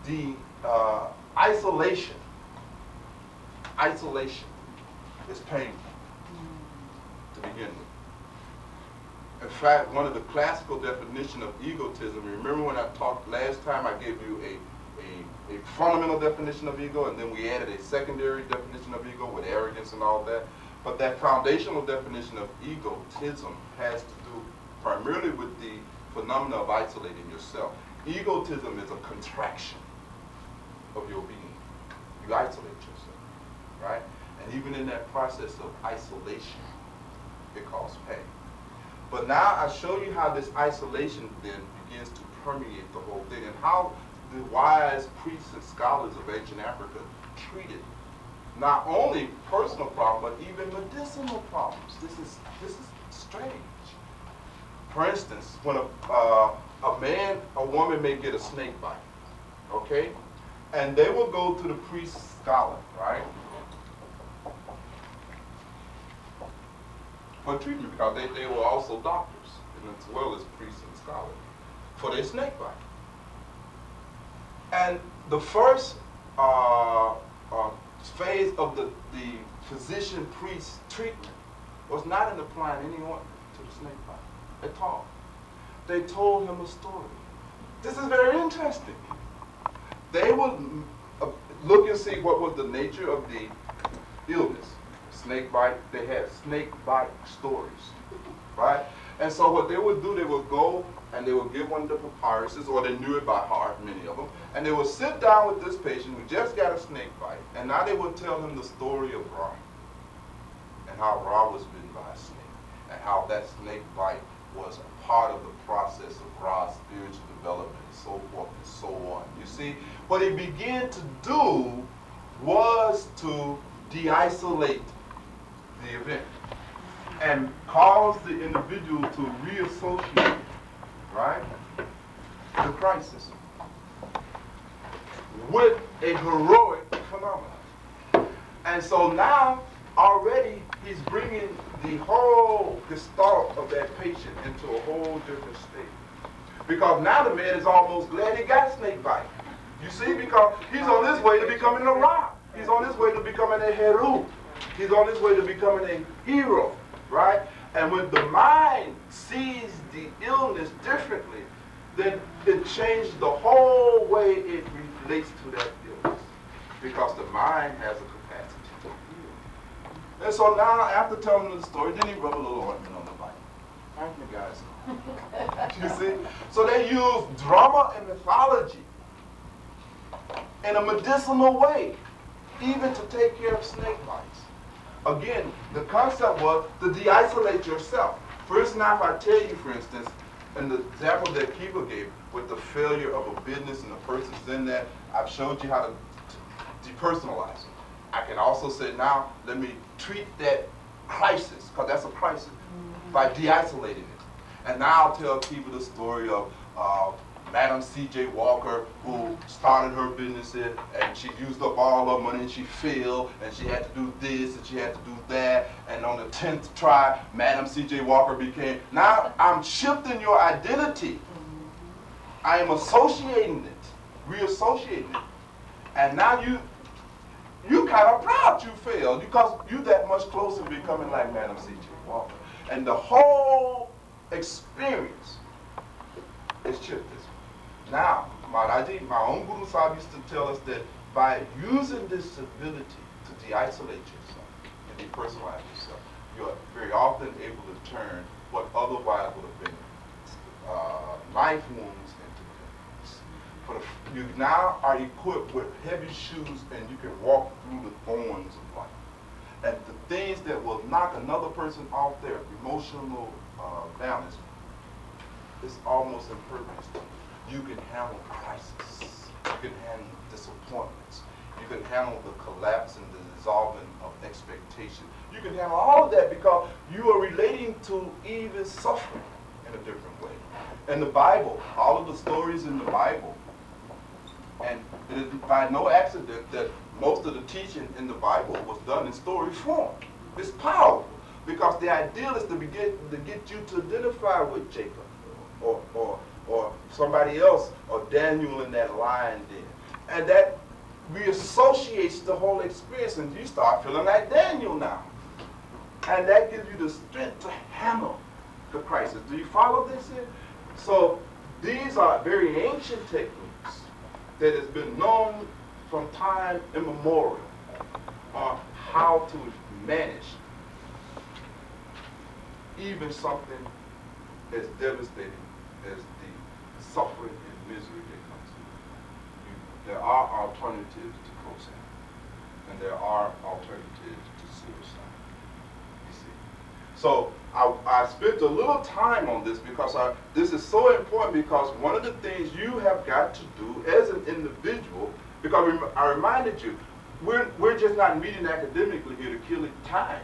The isolation is painful to begin with. In fact, one of the classical definitions of egotism, remember when I talked last time, I gave you a fundamental definition of ego, and then we added a secondary definition of ego with arrogance and all that. But that foundational definition of egotism has to do primarily with the phenomena of isolating yourself. Egotism is a contraction of your being. You isolate yourself, right? And even in that process of isolation, it causes pain. But now I show you how this isolation then begins to permeate the whole thing, and how the wise priests and scholars of ancient Africa treated not only personal problems, but even medicinal problems. This is strange. For instance, when a woman may get a snake bite, okay? And they will go to the priest scholar, right? For treatment, because they were also doctors, and as well as priests and scholars, for their snake bite. And the first phase of the physician-priest treatment was not in applying any ointment to the snake bite at all. They told him a story. This is very interesting. They would look and see what was the nature of the illness. Snake bite, they had snake bite stories, right? And so what they would do, they would go and they would give one of the papyruses, or they knew it by heart, many of them, and they would sit down with this patient who just got a snake bite, and now they would tell him the story of Ra, and how Ra was bitten by a snake, and how that snake bite was a part of the process of Ra's spiritual development, and so forth and so on. You see, what he began to do was to de-isolate the event and cause the individual to reassociate, right, the crisis with a heroic phenomenon. And so now already he's bringing the whole gestalt of that patient into a whole different state. Because now the man is almost glad he got snake bite. You see, because he's on his way to becoming a Ra. He's on his way to becoming a Heru. He's on his way to becoming a hero, right? And when the mind sees the illness differently, then it changes the whole way it relates to that illness. Because the mind has a capacity to heal. And so now, after telling him the story, then he rubbed a little ointment on the bite. Thank you guys. You see? So they use drama and mythology in a medicinal way, even to take care of snake bites. Again, the concept was to de-isolate yourself. First, now if I tell you, for instance, in the example that Kiva gave with the failure of a business and the person's in that, I've showed you how to depersonalize it. I can also say, now, let me treat that crisis, because that's a crisis, by de-isolating it. And now I'll tell Kiva the story of Madam C.J. Walker, who started her business and she used up all her money and she failed and she had to do this and she had to do that, and on the 10th try, Madam C.J. Walker became. Now I'm shifting your identity. I am associating it, reassociating it, and now you kind of proud you failed because you that much closer to becoming like Madam C.J. Walker, and the whole experience is shifted. Now, Maharaji, my own Guru Sahib used to tell us that by using this ability to de-isolate yourself and depersonalize yourself, you're very often able to turn what otherwise would have been life wounds into things. But you now are equipped with heavy shoes and you can walk through the thorns of life. And the things that will knock another person off their emotional balance is almost impervious to you. You can handle crisis. You can handle disappointments. You can handle the collapse and the dissolving of expectation. You can handle all of that because you are relating to even suffering in a different way. And the Bible, all of the stories in the Bible, and it is by no accident that most of the teaching in the Bible was done in story form. It's powerful because the ideal is to get you to identify with Jacob or somebody else, or Daniel in that lion den. And that reassociates the whole experience, and you start feeling like Daniel now. And that gives you the strength to handle the crisis. Do you follow this here? So these are very ancient techniques that has been known from time immemorial on how to manage even something as devastating as the suffering and misery that comes to you. There are alternatives to process, and there are alternatives to suicide, you see. So I spent a little time on this because this is so important, because one of the things you have got to do as an individual, because I reminded you, we're just not meeting academically here to kill time,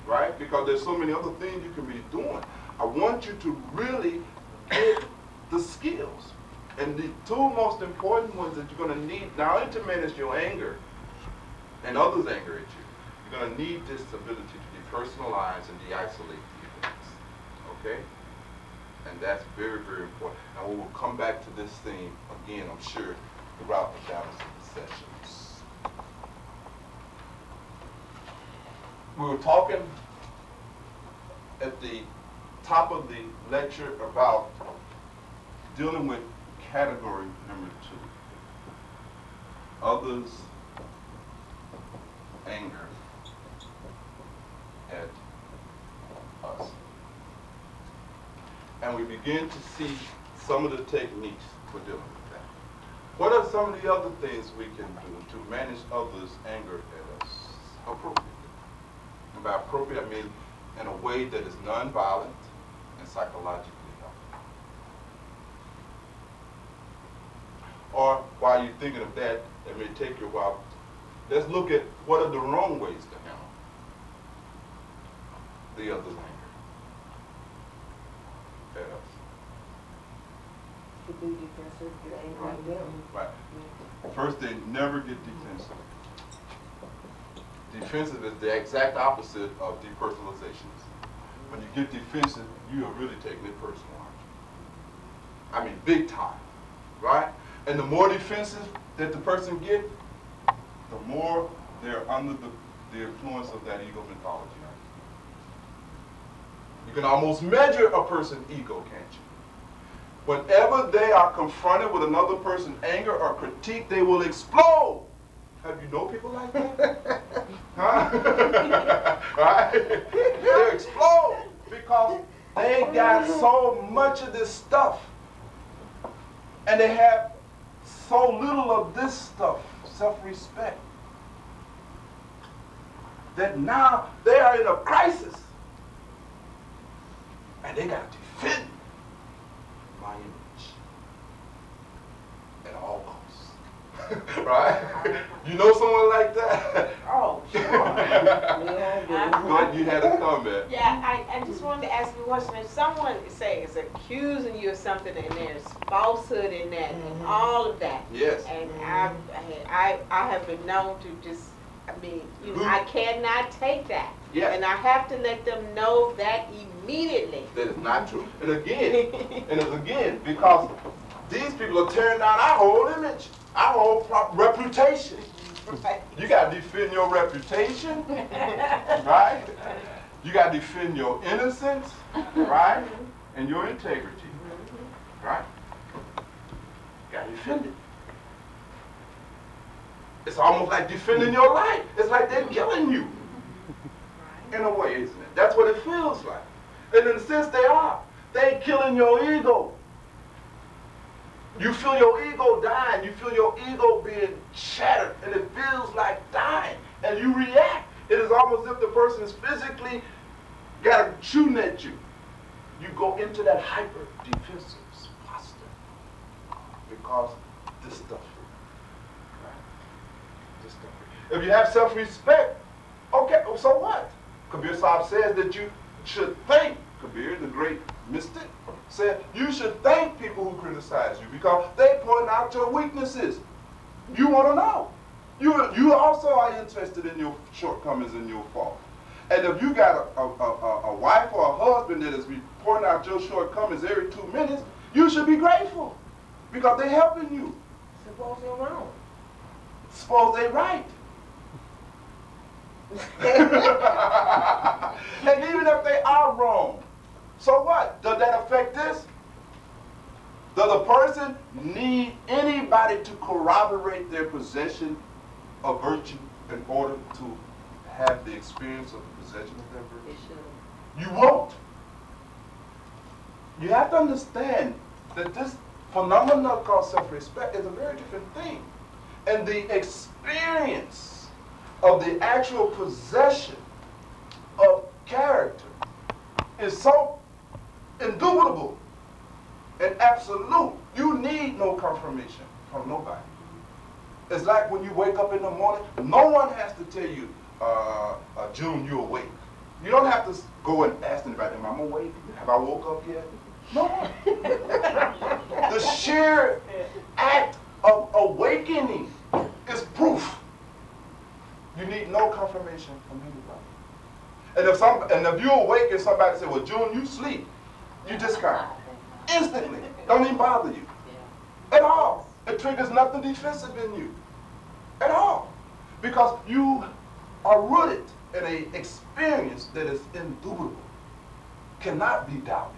right? Because there's so many other things you can be doing. I want you to really get the skills. And the two most important ones that you're going to need, not only to manage your anger and others' anger at you, you're going to need this ability to depersonalize and de-isolate the events. Okay? And that's very, very important. And we will come back to this theme again, I'm sure, throughout the balance of the sessions. We were talking at the top of the lecture about dealing with category number 2, others' anger at us. And we begin to see some of the techniques for dealing with that. What are some of the other things we can do to manage others' anger at us appropriately? And by appropriate, I mean in a way that is non-violent and psychologically healthy. Or while you're thinking of that, it may take you a while, let's look at what are the wrong ways to handle the other's anger at us. To be defensive, get angry at them. Right. First thing, never get defensive. Defensive is the exact opposite of depersonalization. When you get defensive, you are really taking it personal. I mean, big time, right? And the more defensive that the person gets, the more they're under the influence of that ego mythology. You can almost measure a person's ego, can't you? Whenever they are confronted with another person's anger or critique, they will explode. Have you known people like that? Huh? Right? They explode because they got so much of this stuff. And they have so little of this stuff, self-respect, that now they are in a crisis. And they got to defend my image at all costs. Right? You know someone like that? Oh, sure. Go ahead, you had a comment. Yeah, I just wanted to ask you a question. If someone is accusing you of something and there's falsehood in that and all of that, Yes. and I have been known to just, I mean, you know, I cannot take that. Yes. And I have to let them know that immediately. That is not true. And again, because these people are tearing down our whole image, our whole reputation. Right. You got to defend your reputation, right? You got to defend your innocence, right? And your integrity, right? You got to defend it. It's almost like defending your life. It's like they're killing you. In a way, isn't it? That's what it feels like. And in a sense, they are. They're killing your ego. You feel your ego dying. You feel your ego being shattered, and it feels like dying. And you react. It is almost as if the person is physically got a shooting at you. You go into that hyper defensive posture because this stuff. Right? This stuff. If you have self-respect, okay, so what? Kabir Sahib says that you should thank, Kabir, the great mystic, said you should thank people who criticize you because they point out your weaknesses. You want to know. You also are interested in your shortcomings and your faults. And if you got a wife or a husband that is pointing out your shortcomings every 2 minutes, you should be grateful because they're helping you. Suppose you're wrong. Suppose they're right. And even if they are wrong, so what? Does that affect this? Does a person need anybody to corroborate their possession of virtue in order to have the experience of the possession of that virtue? It should. You won't. You have to understand that this phenomenon called self-respect is a very different thing. And the experience of the actual possession of character is so indubitable and absolute. You need no confirmation from nobody. It's like when you wake up in the morning, no one has to tell you, June, you're awake. You don't have to go and ask anybody, am I awake? Have I woke up yet? No one. The sheer act of awakening is proof. You need no confirmation from anybody. And if you awake and somebody says, well, June, you sleep, you discount. Instantly. Don't even bother you. At all. It triggers nothing defensive in you. At all. Because you are rooted in an experience that is indubitable. Cannot be doubted.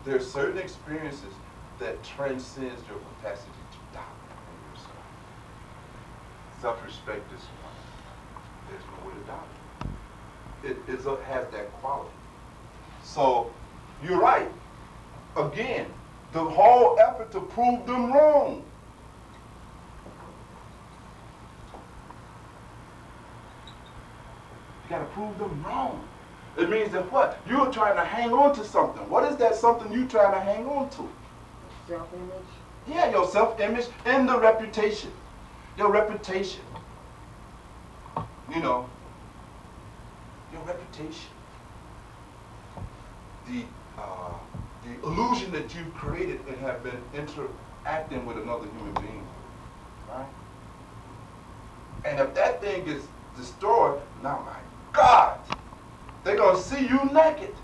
There are certain experiences that transcends your capacity to doubt in yourself. Self-respect is one. There's no way to doubt it. It has that quality. So, you're right. Again, the whole effort to prove them wrong. You got to prove them wrong. It means that what? You're trying to hang on to something. What is that something you're trying to hang on to? Self-image. Yeah, your self-image and the reputation. Your reputation. You know, your reputation. The illusion that you've created and have been interacting with another human being. Right? And if that thing is destroyed, now my God, they're going to see you naked.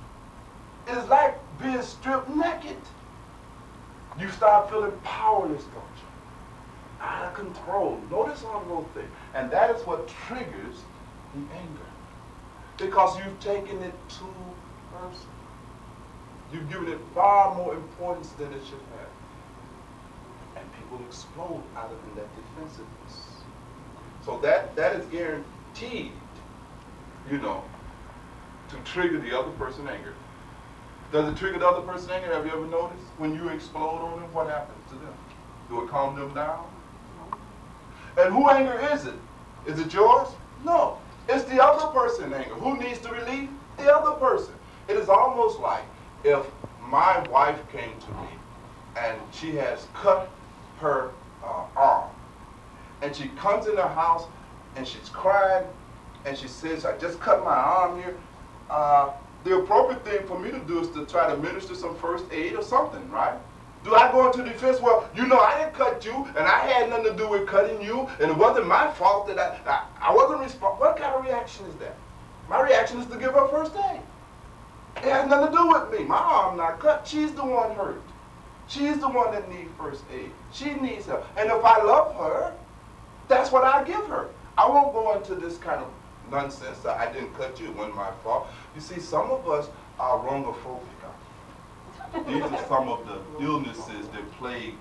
It's like being stripped naked. You start feeling powerless, don't you? Out of control. Notice on the whole thing. And that is what triggers the anger. Because you've taken it too personal. You've given it far more importance than it should have. And people explode out of that defensiveness. So that is guaranteed, you know, to trigger the other person anger. Does it trigger the other person anger? Have you ever noticed? When you explode on them, what happens to them? Do it calm them down? And who anger is it? Is it yours? No. It's the other person anger. Who needs to relieve? The other person. It is almost like if my wife came to me and she has cut her arm, and she comes in the house and she's crying and she says, I just cut my arm here, the appropriate thing for me to do is to try to administer some first aid or something, right? Do I go into defense? Well, you know, I didn't cut you, and I had nothing to do with cutting you, and it wasn't my fault that I wasn't responsible. What kind of reaction is that? My reaction is to give her first aid. It has nothing to do with me. My arm not cut. She's the one hurt. She's the one that needs first aid. She needs help. And if I love her, that's what I give her. I won't go into this kind of nonsense that I didn't cut you, it wasn't my fault. You see, some of us are wrongophobic. These are some of the illnesses that plague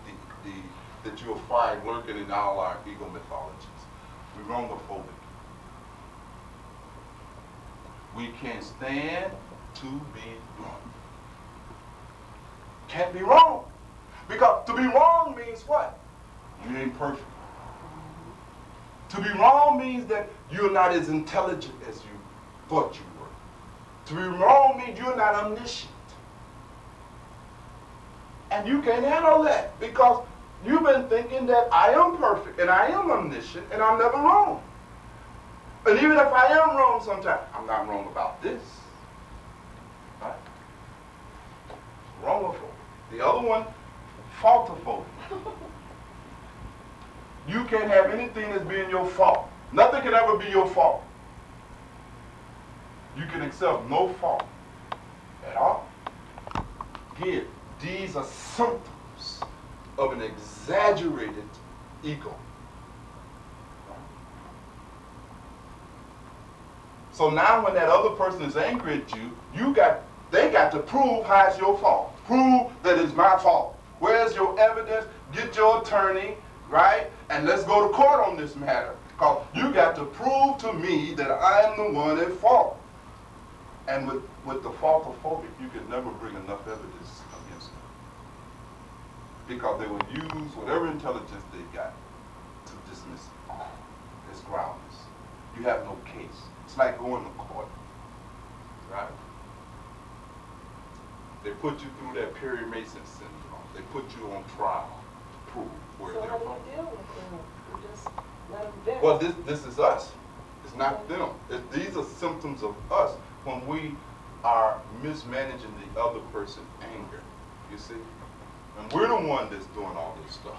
that you'll find lurking in all our ego mythologies. We're wrongophobic. We can't stand to be wrong. Can't be wrong. Because to be wrong means what? You ain't perfect. To be wrong means that you're not as intelligent as you thought you were. To be wrong means you're not omniscient. And you can't handle that because you've been thinking that I am perfect and I am omniscient and I'm never wrong. And even if I am wrong sometimes, I'm not wrong about this. Right? Wrongophobic. The other one, faultophobic. You can't have anything as being your fault. Nothing can ever be your fault. You can accept no fault at all. Here, these are symptoms of an exaggerated ego. So now when that other person is angry at you, they got to prove how it's your fault. Prove that it's my fault. Where's your evidence? Get your attorney, right? And let's go to court on this matter. Because you got to prove to me that I am the one at fault. And with the faultophobic, you can never bring enough evidence against them. Because they will use whatever intelligence they got to dismiss it. It's groundless. You have no case. It's like going to court, right? They put you through that Perry Mason syndrome. They put you on trial to prove where they're from. So how do you deal with them? You just let them vent. Well, this is us. It's not them. These are symptoms of us when we are mismanaging the other person's anger, you see? And we're the one that's doing all this stuff.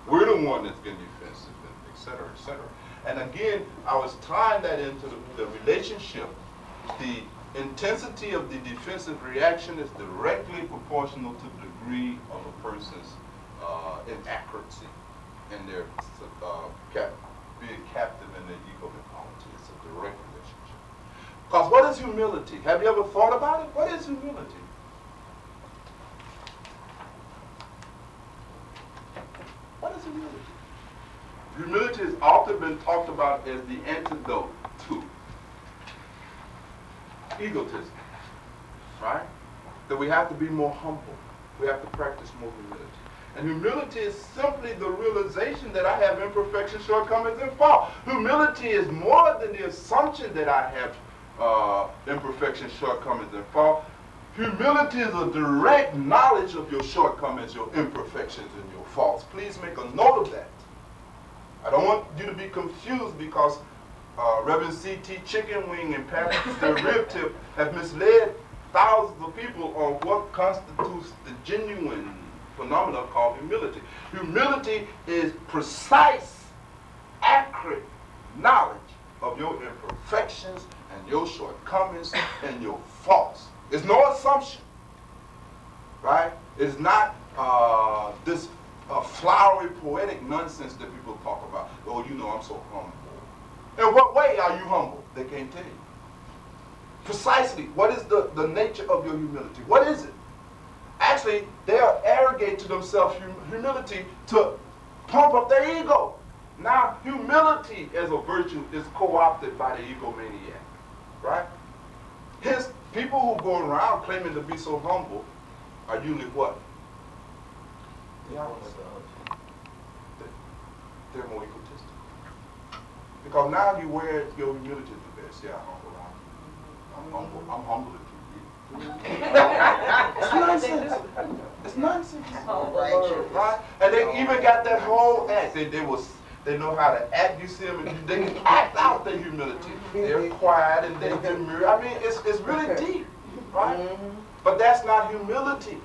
We're the one that's getting defensive, et cetera, et cetera. And again, I was tying that into the relationship. The intensity of the defensive reaction is directly proportional to the degree of a person's inaccuracy in their being captive in their ego mythology. It's a direct relationship. Because what is humility? Have you ever thought about it? What is humility? What is humility? Humility has often been talked about as the antidote to egotism, right? That we have to be more humble. We have to practice more humility. And humility is simply the realization that I have imperfections, shortcomings, and fault. Humility is more than the assumption that I have imperfections, shortcomings, and fault. Humility is a direct knowledge of your shortcomings, your imperfections, and your faults. Please make a note of that. I don't want you to be confused because Reverend C.T. Chicken Wing and Pastor Rib Tip have misled thousands of people on what constitutes the genuine phenomena called humility. Humility is precise, accurate knowledge of your imperfections and your shortcomings and your faults. It's no assumption, right? It's not this flowery, poetic nonsense that people talk about. Oh, you know, I'm so humble. In what way are you humble? They can't tell you. Precisely, what is the nature of your humility? What is it? Actually, they are arrogate to themselves humility to pump up their ego. Now, humility as a virtue is co-opted by the egomaniac, right? Hence, people who go around claiming to be so humble are usually what? The opposite. They're more egotistic. Because now you wear your humility to the best. Yeah, I'm humble. I'm humble if you read. It's nonsense. It's nonsense. Right? And they even got that whole act. They They know how to act. You see them, and they can act out their humility. They're quiet and they're demure. I mean, it's really deep, right? But that's not humility.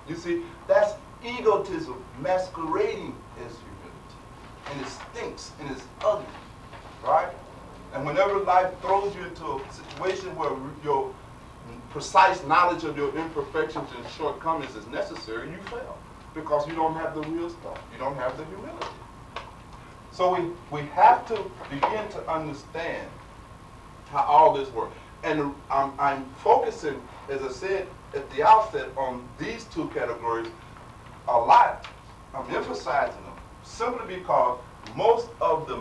You see, that's egotism masquerading as humility. And it stinks and it's ugly, right? And whenever life throws you into a situation where your precise knowledge of your imperfections and shortcomings is necessary, you fail. Because you don't have the real stuff. You don't have the humility. So we have to begin to understand how all this works. And I'm focusing, as I said at the outset, on these two categories a lot. I'm emphasizing them simply because most of the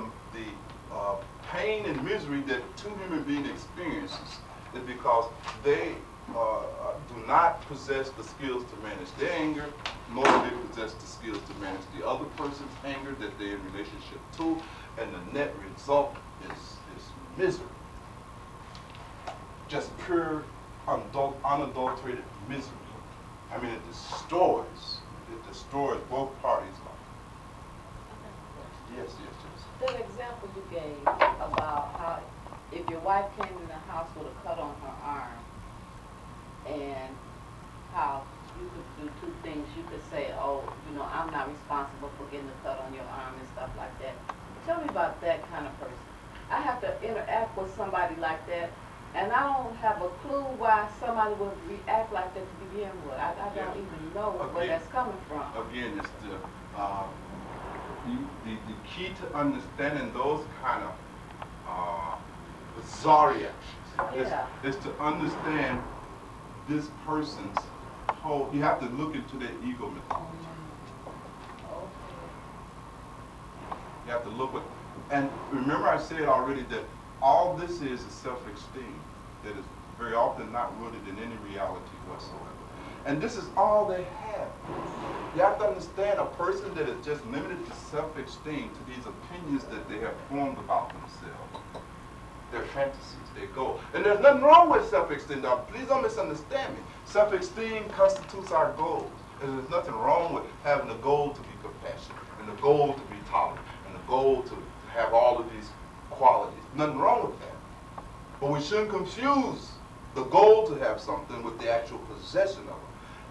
pain and misery that two human beings experiences is because they do not possess the skills to manage their anger, nor do they possess the skills to manage the other person's anger that they're in relationship to, and the net result is misery. Just pure, unadulterated misery. I mean, it destroys both parties' life. Yes. That example you gave about how if your wife came in the house with a cut on her arm, and how you could do two things. You could say, oh, you know, I'm not responsible for getting a cut on your arm and stuff like that. Tell me about that kind of person. I have to interact with somebody like that, and I don't have a clue why somebody would react like that to begin with. I don't even know where that's coming from. Again, it's the key to understanding those kind of bizarre reactions is to understand this person's whole. You have to look into their ego mythology. You have to look at, and remember I said already that all this is self-esteem that is very often not rooted in any reality whatsoever. And this is all they have. You have to understand a person that is just limited to self-esteem, to these opinions that they have formed about themselves, their fantasies, their goals. And there's nothing wrong with self-esteem. Now, please don't misunderstand me. Self-esteem constitutes our goals. And there's nothing wrong with having the goal to be compassionate, and the goal to be tolerant, and the goal to have all of these qualities. Nothing wrong with that. But we shouldn't confuse the goal to have something with the actual possession of it.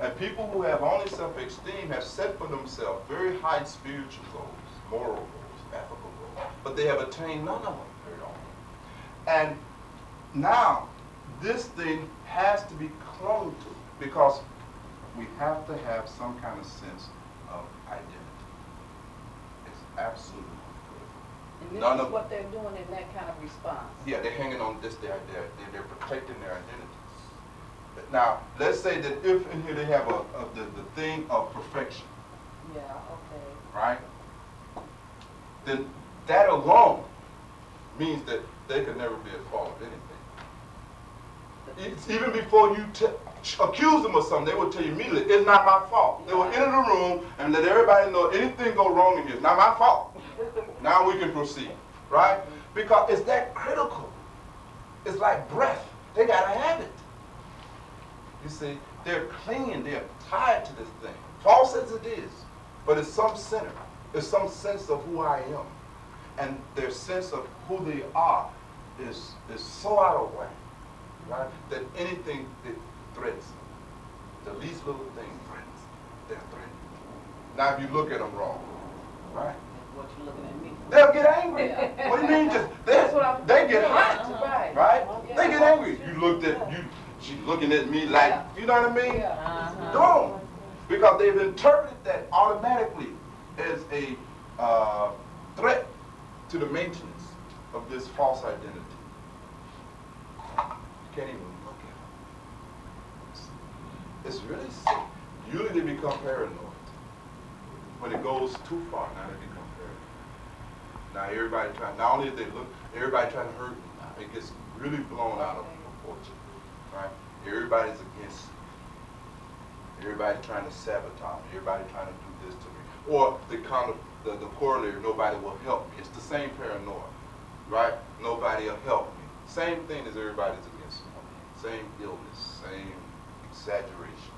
And people who have only self-esteem have set for themselves very high spiritual goals, moral goals, ethical goals, but they have attained none of them very often. And now, this thing has to be clung to because we have to have some kind of sense of identity. It's absolutely critical. And this is what they're doing in that kind of response. Yeah, they're hanging on this, they're protecting their identity. Now, let's say that if in here they have the thing of perfection. Yeah, okay. Right? Then that alone means that they could never be at fault of anything. It's even before you accuse them of something, they will tell you immediately, it's not my fault. They will enter the room and let everybody know anything go wrong in here, it's not my fault. Now we can proceed, right? Because it's that critical. It's like breath. They got to have it. You see, they're clinging, they're tied to this thing. False as it is, but it's some center. It's some sense of who I am. And their sense of who they are is so out of whack, right? That anything that threatens them, the least little thing threatens, they're threatened. Now if you look at them wrong, right? What you looking at me? They'll get angry. What do you mean? They get hot, right? They get angry. You looked at, she's looking at me like, you know what I mean? Don't. Because they've interpreted that automatically as a threat to the maintenance of this false identity. You can't even look at it. It's really sick. Usually they become paranoid. When it goes too far, now they become paranoid. Now everybody trying, not only they look, everybody trying to hurt me now. It gets really blown out of proportion. Right? Everybody's against me. Everybody's trying to sabotage me. Everybody trying to do this to me. Or the corollary, nobody will help me. It's the same paranoia, right? Nobody will help me. Same thing as everybody's against me. Same illness, same exaggeration.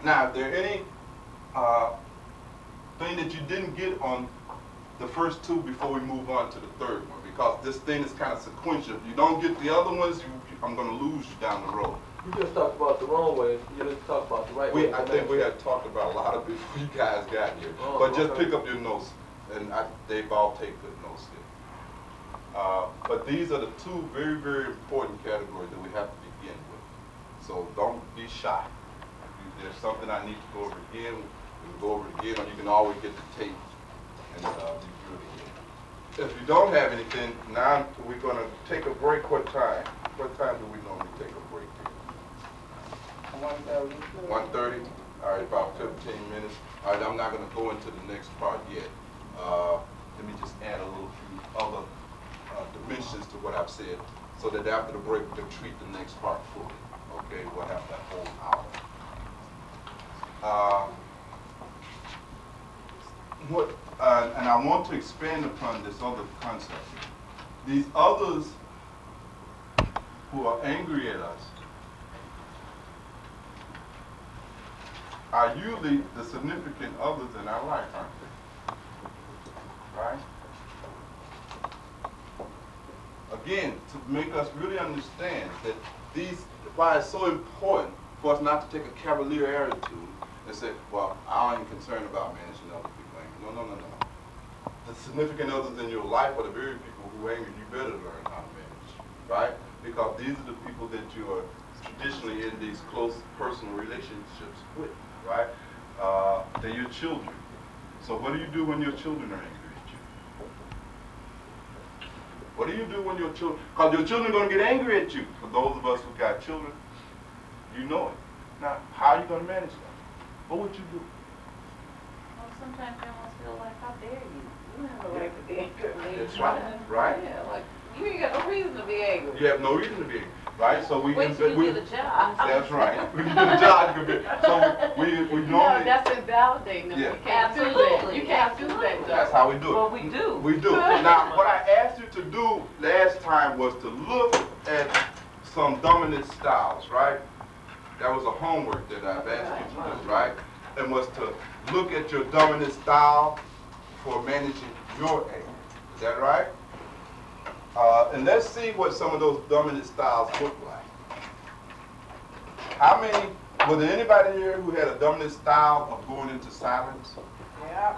Now, if there are any thing that you didn't get on the first two before we move on to the third one, because this thing is kind of sequential. If you don't get the other ones, I'm going to lose you down the road. You just talked about the wrong way. You didn't talk about the right way. I think we had talked about a lot of it before you guys got here. Oh, but just okay. pick up your notes, and they've all taken good notes here. But these are the two very, very important categories that we have to begin with. So don't be shy. If there's something I need to go over again, we can go over it again, or you can always get the tape and review it again. If you don't have anything, now we're going to take a break. What time? What time do we normally take a break here? 1:30. 1:30? All right, about 15 minutes. All right, I'm not going to go into the next part yet. Let me just add a little few other dimensions to what I've said, so that after the break we can treat the next part fully. Okay, we'll have that whole hour. And I want to expand upon this other concept. These others who are angry at us are usually the significant others in our life, aren't they? Right? Again, to make us really understand that why it's so important for us not to take a cavalier attitude and say, well, I ain't concerned about managing other people anger. No, no, no, no. The significant others in your life are the very people who anger you better learn how to manage, right? Because these are the people that you are traditionally in these close personal relationships with, right? They're your children. So what do you do when your children are angry at you? What do you do when your children, because your children are going to get angry at you. For those of us who got children, you know it. Now, how are you going to manage that? What would you do? Well, sometimes they almost feel like, how dare you? You have a right to be angry. That's right, right? Yeah, like, you ain't got no reason to be angry. You have no reason to be angry, right? So we wait till you get a job. That's right. We can get a job. So we normally. No, that's invalidating. Yeah. You can't do that. You can't do that. Though. That's how we do it. Well, we do. We do. Now, what I asked you to do last time was to look at some dominant styles, right? That was a homework that I've asked you to do, right? And was to look at your dominant style for managing your anger. Is that right? And let's see what some of those dominant styles look like. How many, was there anybody here who had a dominant style of going into silence? Yeah.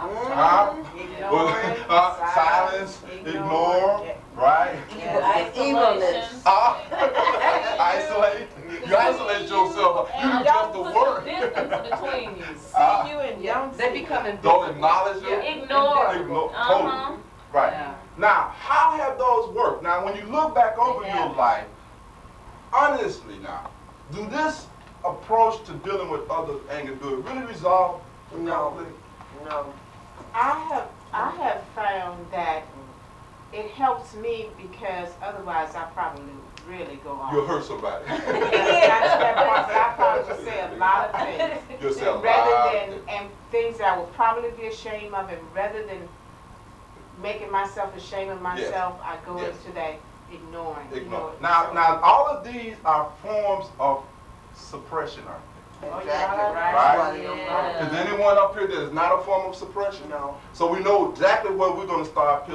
Silence, ignore, right? Isolation. Isolate. You isolate yourself. You just the word. Distance between you. See you and don't They see become Don't invisible. acknowledge it. Ignore. Ignore. Totally. Right. Yeah. Now, how have those worked? Now, when you look back over your life, honestly now, do this approach to dealing with other anger, do it really resolve the conflict? No. I have found that it helps me because otherwise I probably really go off. You'll hurt somebody. I probably say a lot of things. You'll say a lot Rather of than, and things that I would probably be ashamed of, and rather than making myself ashamed of myself, I go into that ignoring. Ignore. Now, all of these are forms of suppression, aren't they? Exactly, right? Yeah. Is anyone up here that is not a form of suppression? No. So we know exactly where we're going to start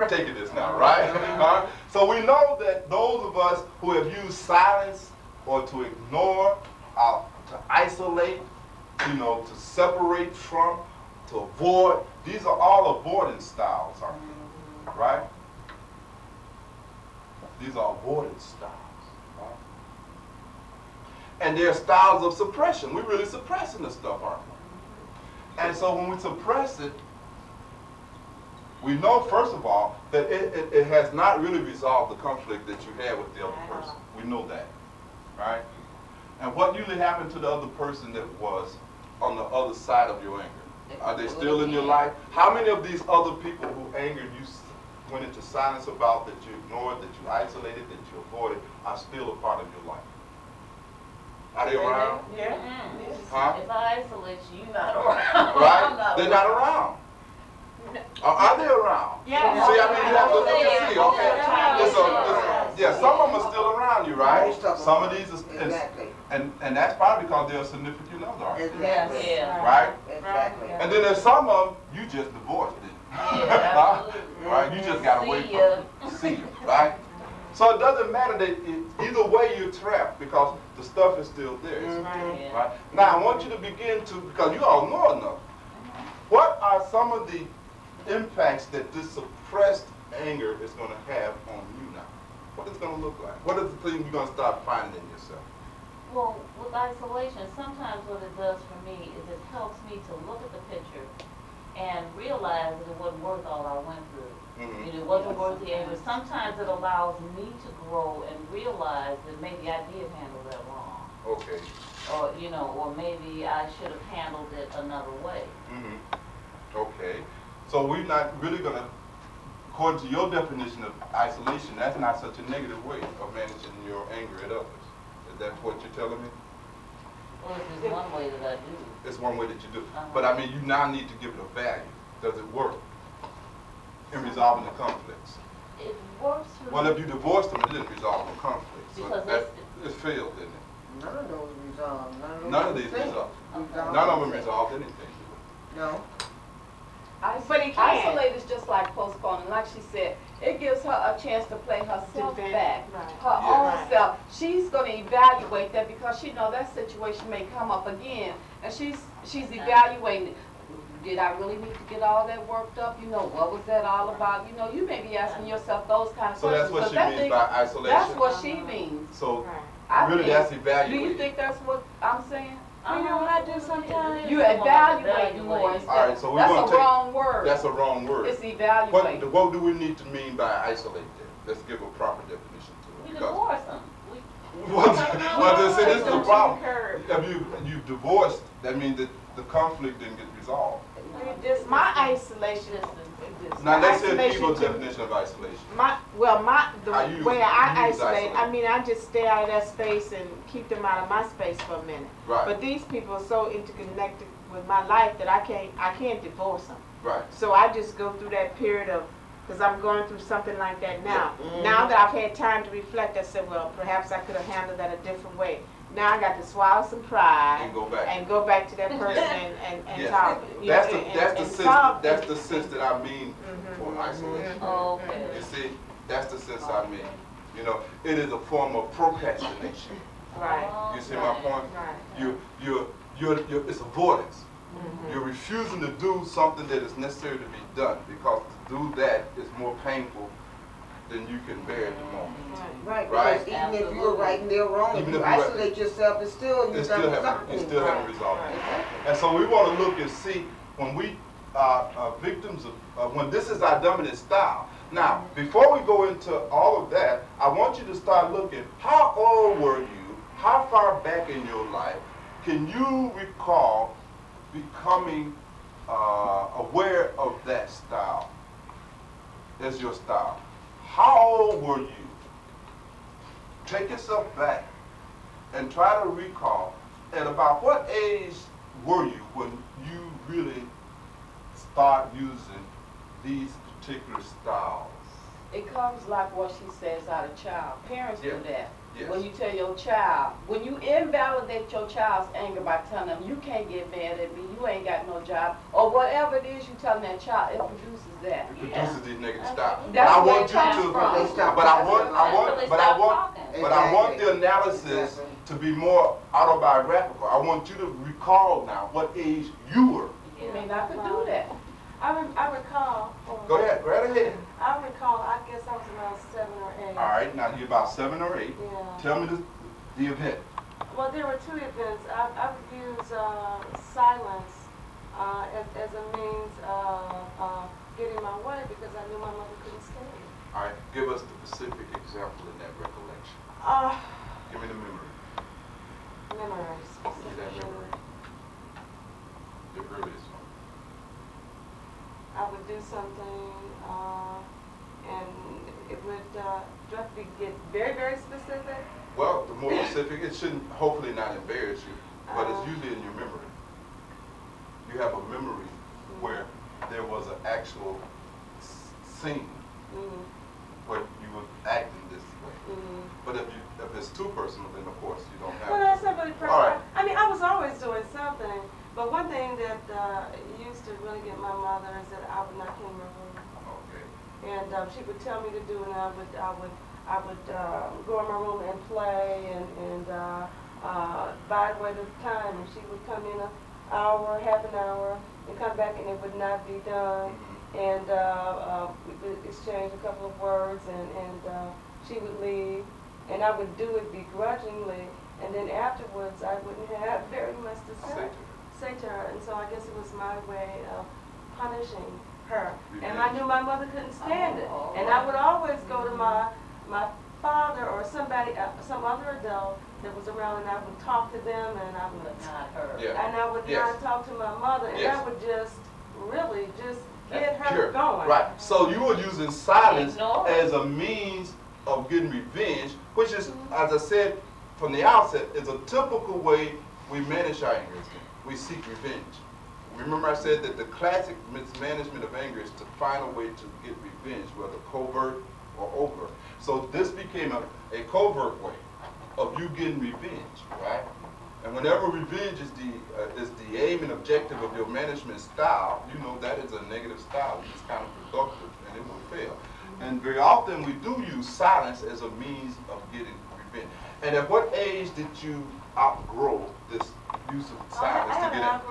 taking this now, right? So we know that those of us who have used silence or to ignore, to isolate, to separate from, to avoid, these are all avoidance styles, aren't they? Right? These are avoidance styles. And they're styles of suppression. We're really suppressing this stuff, aren't we? And so when we suppress it, we know, first of all, that it has not really resolved the conflict that you had with the other person. We know that, right? And what usually happened to the other person that was on the other side of your anger? Are they still in your life? How many of these other people who angered you, went into silence about, that you ignored, that you isolated, that you avoided, are still a part of your life? Are they around? Yeah. Huh? If I isolate you, you're not around. Right? They're not around. Are they around? Yeah. See, I mean, you have to look and see. Okay. Yeah, some of them are still around you, right? Some of these are, And that's probably because they're a significant other, aren't they? Exactly. Yeah. Right? Exactly. And then there's some of them, you just divorced it. Yeah, Right? You just got away See from ya. it. See you, right? So it doesn't matter that either way you're trapped because the stuff is still there. Yeah. Right? Now I want you to begin to, because you all know enough, what are some of the impacts that this suppressed anger is going to have on you now? What is it going to look like? What is the thing you're going to start finding in yourself? Well, with isolation, sometimes what it does for me is it helps me to look at the picture and realize that it wasn't worth all I went through. It wasn't worth the anger. Sometimes it allows me to grow and realize that maybe I did handle that wrong. Okay. Or, you know, or maybe I should have handled it another way. Okay. So we're not really going to, according to your definition of isolation, that's not such a negative way of managing your anger at others. Is that what you're telling me? Well, it's just one way that I do. It's one way that you do. But I mean, you now need to give it a value. Does it work in resolving the conflicts? It works for Well, me. if you divorced them, it didn't resolve the conflicts. So Because that, it failed, didn't it? None of those resolved. None of these resolved. None of them resolved anything. No. But it can. Isolate is just like postponing. Like she said, it gives her a chance to play herself Defend. back, Right. her Yes. own Right. self. She's going to evaluate that because she knows that situation may come up again, and she's evaluating it. Did I really need to get all that worked up? You know, what was that all about? You know, you may be asking yourself those kind of So questions. that's what 'cause she that means thing- by isolation? That's what she means. So Right. I really think- that's Do evaluating. you think that's what I'm saying? You know what I do sometimes? You evaluate more instead. All right, so we're That's gonna a take- wrong word. That's a wrong word. It's evaluate. What do we need to mean by isolate then? Let's give a proper definition to We it. Because- divorce them. Well, see, this is the Don't problem. curb. If you've divorced, that means that the conflict didn't get resolved. My isolation. Now let's hear isolation people's to- definition of isolation. The How you way use I isolate, isolate. I mean, I just stay out of that space and keep them out of my space for a minute. Right. But these people are so interconnected with my life that I can't divorce them. Right. So I just go through that period of, because I'm going through something like that now. Yeah. Now that I've had time to reflect, I said, well, perhaps I could have handled that a different way. Now I got to swallow some pride And go back. and go back to that person and Yes. talk. you That's know, the and- that's the and sense solve that's it. the sense that I mean for isolation. Okay. You see, that's the sense I mean. You know, it is a form of procrastination. Right. You see my point? Right. You're it's avoidance. You're refusing to do something that is necessary to be done because to do that is more painful than you can bear at the moment. Right, Right. because even if you're right and they're wrong, Even if you if you're right. isolate yourself, it's still, you It still done haven't something. it still haven't Right. resolved. Right. And so we want to look and see when we are victims of when this is our dominant style. Now, before we go into all of that, I want you to start looking. How old were you? How far back in your life can you recall becoming aware of that style as your style? How old were you? Take yourself back and try to recall at about what age were you when you really start using these particular styles? It comes like what she says out of child. Parents Yeah. do that. Yes. When you tell your child, when you invalidate your child's anger by telling them, you can't get mad at me, you ain't got no job, or whatever it is you telling that child, it produces that. It produces these negative styles. That's I where want it you comes to, from. They stop but I talking want, about it. but I want the analysis Exactly. to be more autobiographical. I want you to recall now what age you were. You may not could do that. I recall. Go ahead, right ahead. I recall, I guess I was around 7 or 8. All right, now you're about 7 or 8. Yeah. Tell me the event. Well, there were 2 events. I would use silence as a means of getting my way because I knew my mother couldn't stand it. All right, give us the specific example in that recollection. Give me the memory. Memories. Give me that memory. The earliest one. I would do something and it would get very, very specific. Well, the more specific, it shouldn't hopefully not embarrass you, but it's usually in your memory. You have a memory where there was an actual scene where you were acting this way. But if it's too personal, then of course you don't have. Well, that's not, but and she would tell me to do, and I would go in my room and play and bide away the time, and she would come in an hour, half an hour, and come back, and it would not be done, and we would exchange a couple of words, and she would leave, and I would do it begrudgingly, and then afterwards I wouldn't have very much to say to her, and so I guess it was my way of punishing her, and I knew my mother couldn't stand it, and I would always go to my father or somebody, some other adult that was around, and I would talk to them, and I would not her. and I would not talk to my mother, and I would just really just get her going. Right. So you were using silence as a means of getting revenge, which is, as I said from the outset, is a typical way we manage our anger. We seek revenge. Remember I said that the classic mismanagement of anger is to find a way to get revenge, whether covert or overt. So this became a covert way of you getting revenge, right? And whenever revenge is the aim and objective of your management style, you know that is a negative style. It's kind of productive and it will fail. And very often we do use silence as a means of getting revenge. And at what age did you outgrow this use of silence to get it?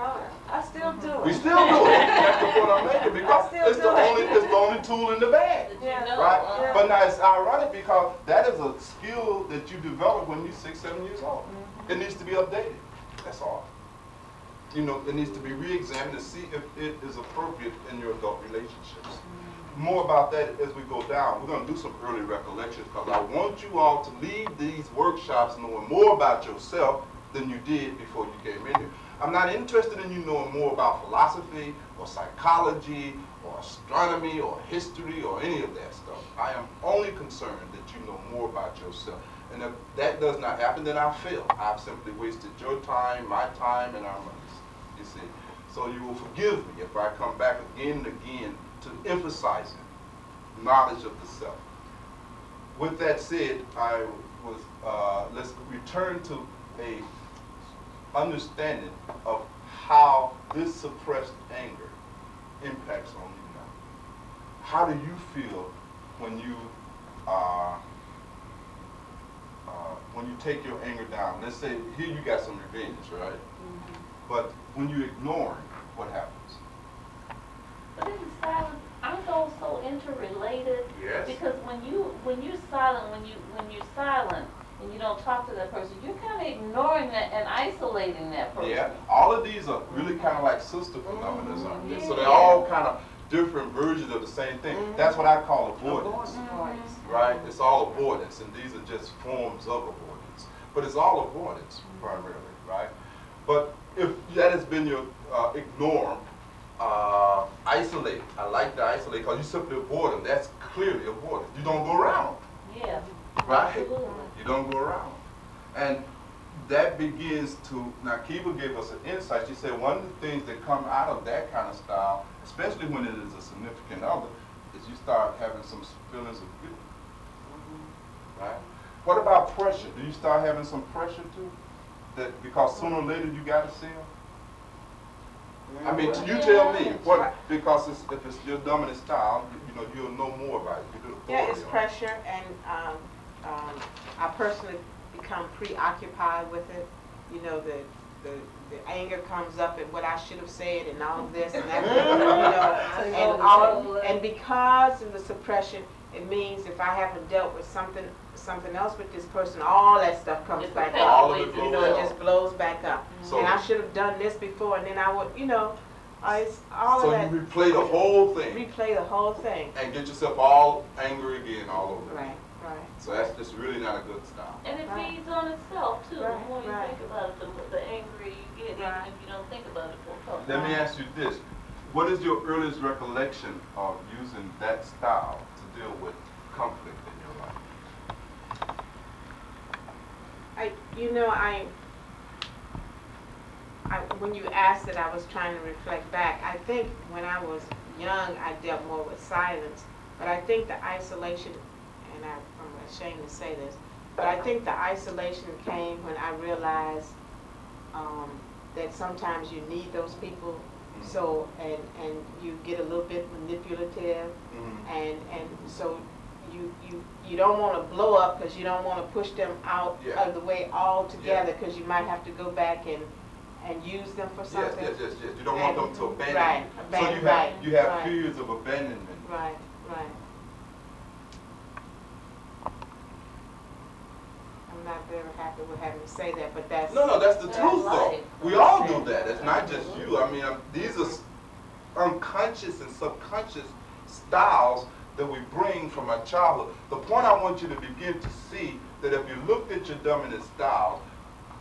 I still do it. We still do it. That's the point I'm making, because it's the only tool in the bag, right? Yeah. But now it's ironic because that is a skill that you develop when you're 6, 7 years old. It needs to be updated. That's all. You know, it needs to be re-examined to see if it is appropriate in your adult relationships. More about that as we go down. We're going to do some early recollections because I want you all to leave these workshops knowing more about yourself than you did before you came in here. I'm not interested in you knowing more about philosophy or psychology or astronomy or history or any of that stuff. I am only concerned that you know more about yourself. And if that does not happen, then I failed. I've simply wasted your time, my time, and our money, you see. So you will forgive me if I come back again and again to emphasizing knowledge of the self. With that said, let's return to a understanding of how this suppressed anger impacts on you now. How do you feel when you take your anger down? Let's say here you got some revenge, right? But when you ignore it, what happens? But in silence, aren't those so interrelated? Yes. Because when you're silent, when you're silent and you don't talk to that person, you're kind of ignoring that and isolating that person. Yeah. All of these are really kind of like sister phenomena, aren't they? So they're all kind of different versions of the same thing. That's what I call avoidance. Right? It's all avoidance, and these are just forms of avoidance. But it's all avoidance primarily, right? But if that has been your ignore, isolate. I like to isolate because you simply avoid them. That's clearly avoidance. You don't go around them. Yeah. Right? Absolutely. You don't go around them. And that begins to, now Kiva gave us an insight. She said one of the things that come out of that kind of style, especially when it is a significant other, is you start having some feelings of guilt. Right? What about pressure? Do you start having some pressure too? That because sooner or later you got to sell? I mean, you tell me. What? Because if it's your dominant style, you know, you'll know more about it. Yeah, it's pressure, and I personally become preoccupied with it. You know, the anger comes up and what I should have said and all of this and that. You know, and because of the suppression, it means if I haven't dealt with something else with this person, all that stuff comes back up. All of it You know, it just blows back up. So, and I should have done this before, and then I would, you know, it's all so of that. So you replay the whole thing. Replay the whole thing. And get yourself all angry again all over. Right, right. So that's just really not a good style. And it feeds on itself too. Right, The more you think about it, the angrier you get, even if you don't think about it for a couple Let me ask you this. What is your earliest recollection of using that style to deal with conflict in your life? When you asked it, I was trying to reflect back. I think when I was young, I dealt more with silence. But I think the isolation, and I'm ashamed to say this, but I think the isolation came when I realized that sometimes you need those people So, and you get a little bit manipulative, and so you don't want to blow up because you don't want to push them out of the way altogether, because you might have to go back and use them for something. Yes. You don't want them to abandon Right, you. So you have fears of abandonment. Right. I'm not very happy with having to say that, but that's... No, that's the truth, though. We all do that. It's not just you. I mean, these are unconscious and subconscious styles that we bring from our childhood. The point I want you to begin to see that if you looked at your dominant styles,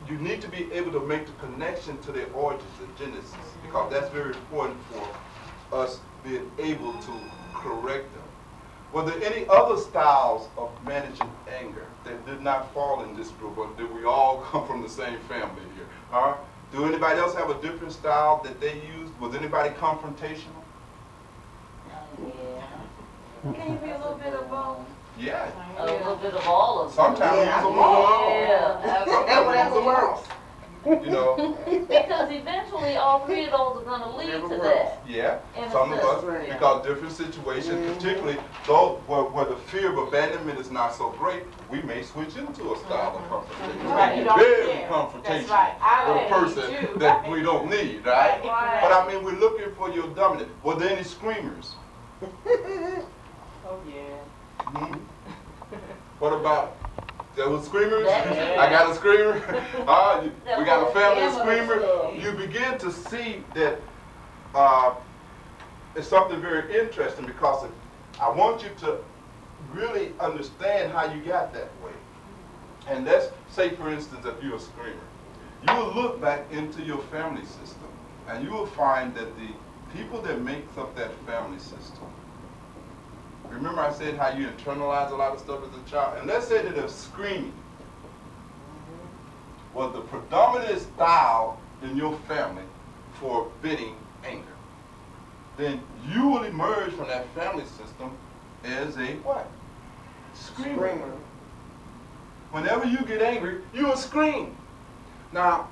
you need to be able to make the connection to their origins, the genesis, because that's very important for us being able to correct them. Were there any other styles of managing anger that did not fall in this group, or did we all come from the same family here? Huh? Do anybody else have a different style that they used? Was anybody confrontational? Yeah. Can you be a little bit of both? Yeah. A little bit of all of them. Sometimes we use them all. Yeah. Sometimes we use them all. You know. Because eventually all three of those are going to lead to that. Yeah. In Some of a us, sense. because different situations, particularly those where the fear of abandonment is not so great, we may switch into a style of confrontation. Right, you don't Very care. confrontation That's right. I with a don't person need you. that we don't need, right? Right. But I mean, we're looking for your dominant. Were there any screamers? Oh, yeah. What about, there was screamers? Yeah. I got a screamer. We got a family of Yeah. screamers. You begin to see that it's something very interesting, because I want you to really understand how you got that way. And let's say, for instance, if you're a screamer, you will look back into your family system, and you will find that the people that makes up that family system, remember I said how you internalize a lot of stuff as a child? And let's say that if screaming was the predominant style in your family for forbidding anger, then you will emerge from that family system as a what? Screamer. Whenever you get angry, you will scream. Now,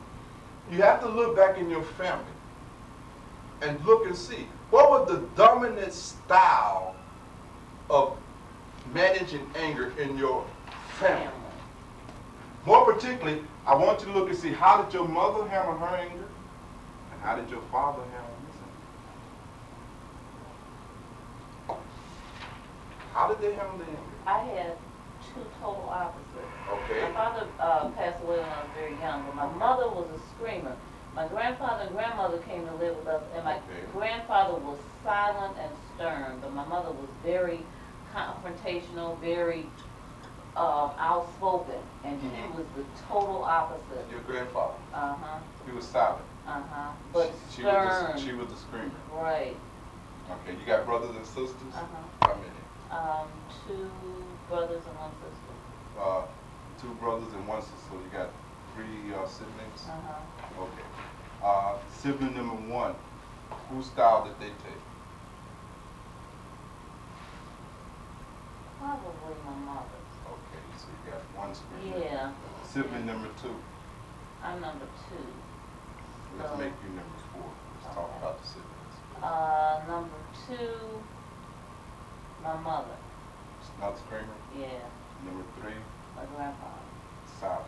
you have to look back in your family and look and see, what was the dominant style of managing anger in your family? More particularly, I want you to look and see, how did your mother handle her anger, and how did your father handle his anger? How did they handle the anger? I had two total opposites. Okay. My father passed away when I was very young, but my mother was a screamer. My grandfather and grandmother came to live with us, and my grandfather was silent and stern, but my mother was very confrontational, very outspoken, and he was the total opposite. Your grandfather? Uh-huh. He was silent. Uh-huh. But She stern. she was the screamer. Right. Okay. You got brothers and sisters? Uh-huh. How many? 2 brothers and 1 sister. 2 brothers and 1 sister. So you got 3 siblings? Uh-huh. Okay. Sibling number 1, whose style did they take? Probably my mother's. Okay, so you got 1 screamer. Yeah. Sibling number 2. I'm number 2. Let's So, make you number 4. Let's talk about the siblings. Number 2, my mother. Not screamer. Yeah. Number 3, My grandfather. silent.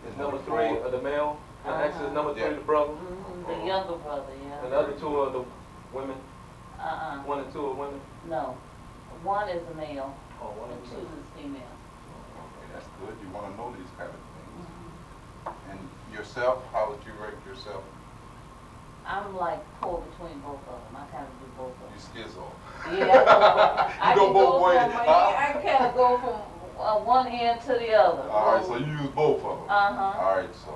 Is number 3 the male? And next is number 3 the brother? The younger brother, yeah. And the other 2 are the women? 1 and 2 are women? No. 1 is a male, Oh, 1 and and 2 2. is female. Okay, that's good. You want to know these kind of things. And yourself, how would you rate yourself? I'm like pulled between both of them. I kind of do both of You them. schizo. Yeah, I You go can both ways. I kind of go from one end to the other. All right, so you use both of them. Uh-huh. All right, so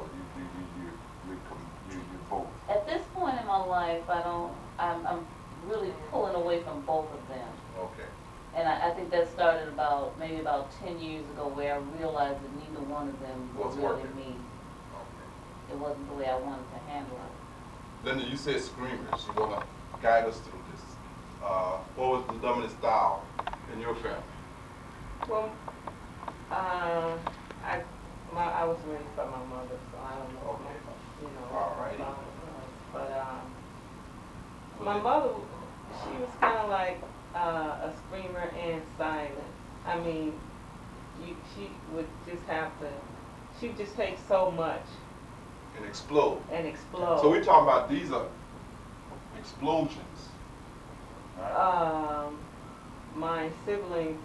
you both. At this point in my life, I'm really pulling away from both of them. Okay. And I think that started maybe about 10 years ago, where I realized that neither one of them was really working. me. Okay. It wasn't the way I wanted to handle it. Linda, you said screamers. You want to guide us through this. What was the dominant style in your family? Well, I was raised by my mother, so I don't know. Okay. You know. All righty. But My mother, she was kind of like a screamer and silent. I mean, she would just have to, she'd just take so much. And explode. And explode. So we're talking about these are explosions. Right? My siblings,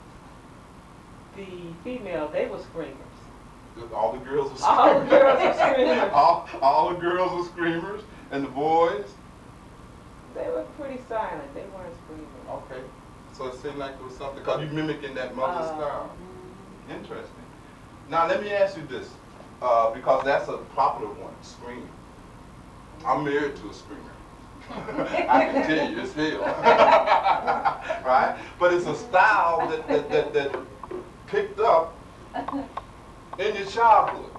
the female, they were screamers. All the girls were screamers. All the girls were screamers. all the girls were screamers, and the boys? They were pretty silent. They weren't screaming. Okay. So it seemed like there was something, because you're mimicking that mother's style. Interesting. Now let me ask you this, because that's a popular one, screaming. I'm married to a screamer. I can tell you, it's hell. Right? But it's a style that picked up in your childhood.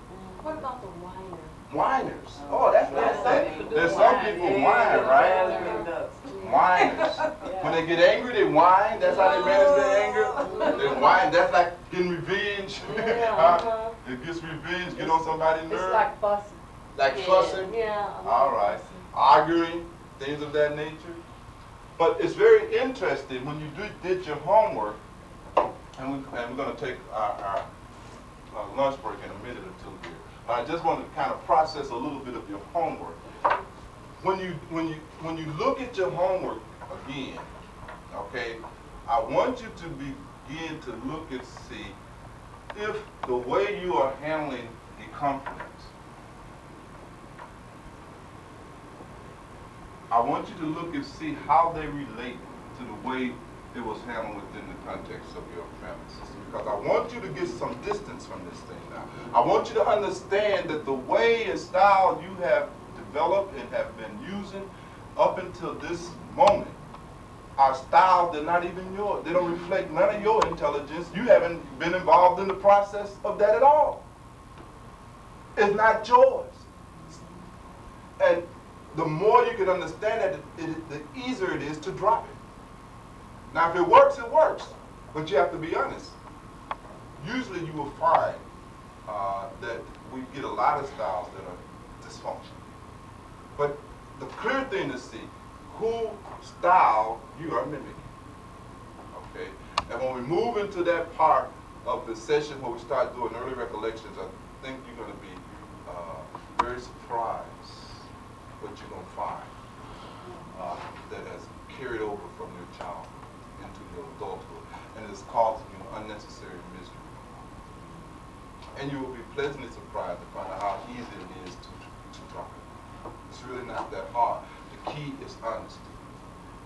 What about the whiner? Whiners. Oh, that's nice. There's some people whine, right? Whiners. When they get angry, they whine. That's how they manage their anger. They whine. That's like getting revenge. It gets revenge, get on somebody's nerve. It's like fussing. Like fussing? Yeah. All right. Arguing, things of that nature. But it's very interesting when you did your homework, and we're going to take our lunch break in a minute or two here. But I just want to kind of process a little bit of your homework. When you look at your homework again, okay, I want you to begin to look and see if the way you are handling the conflicts, I want you to look and see how they relate to the way it was handled within the context of your family system. Because I want you to get some distance from this thing now. I want you to understand that the way and style you have developed and have been using up until this moment are styles that are not even yours. They don't reflect none of your intelligence. You haven't been involved in the process of that at all. It's not yours. And the more you can understand that, the easier it is to drop it. Now, if it works, it works. But you have to be honest. Usually you will find that we get a lot of styles that are dysfunctional. But the clear thing to see, who style you are mimicking. Okay? And when we move into that part of the session where we start doing early recollections, I think you're going to be very surprised what you're going to find that has carried over from your childhood into your adulthood, and it's causing you unnecessary misery. And you will be pleasantly surprised to find out how easy it is to drop it. It's really not that hard. The key is honesty.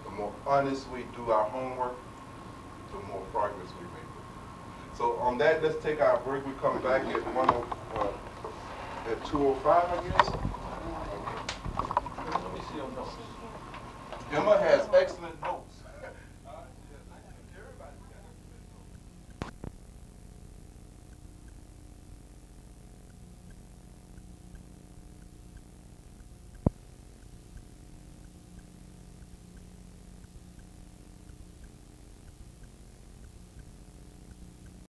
The more honest we do our homework, the more progress we make. So on that, let's take our break. We come back at 2:05, I guess. Let me see your notes. Emma has excellent notes.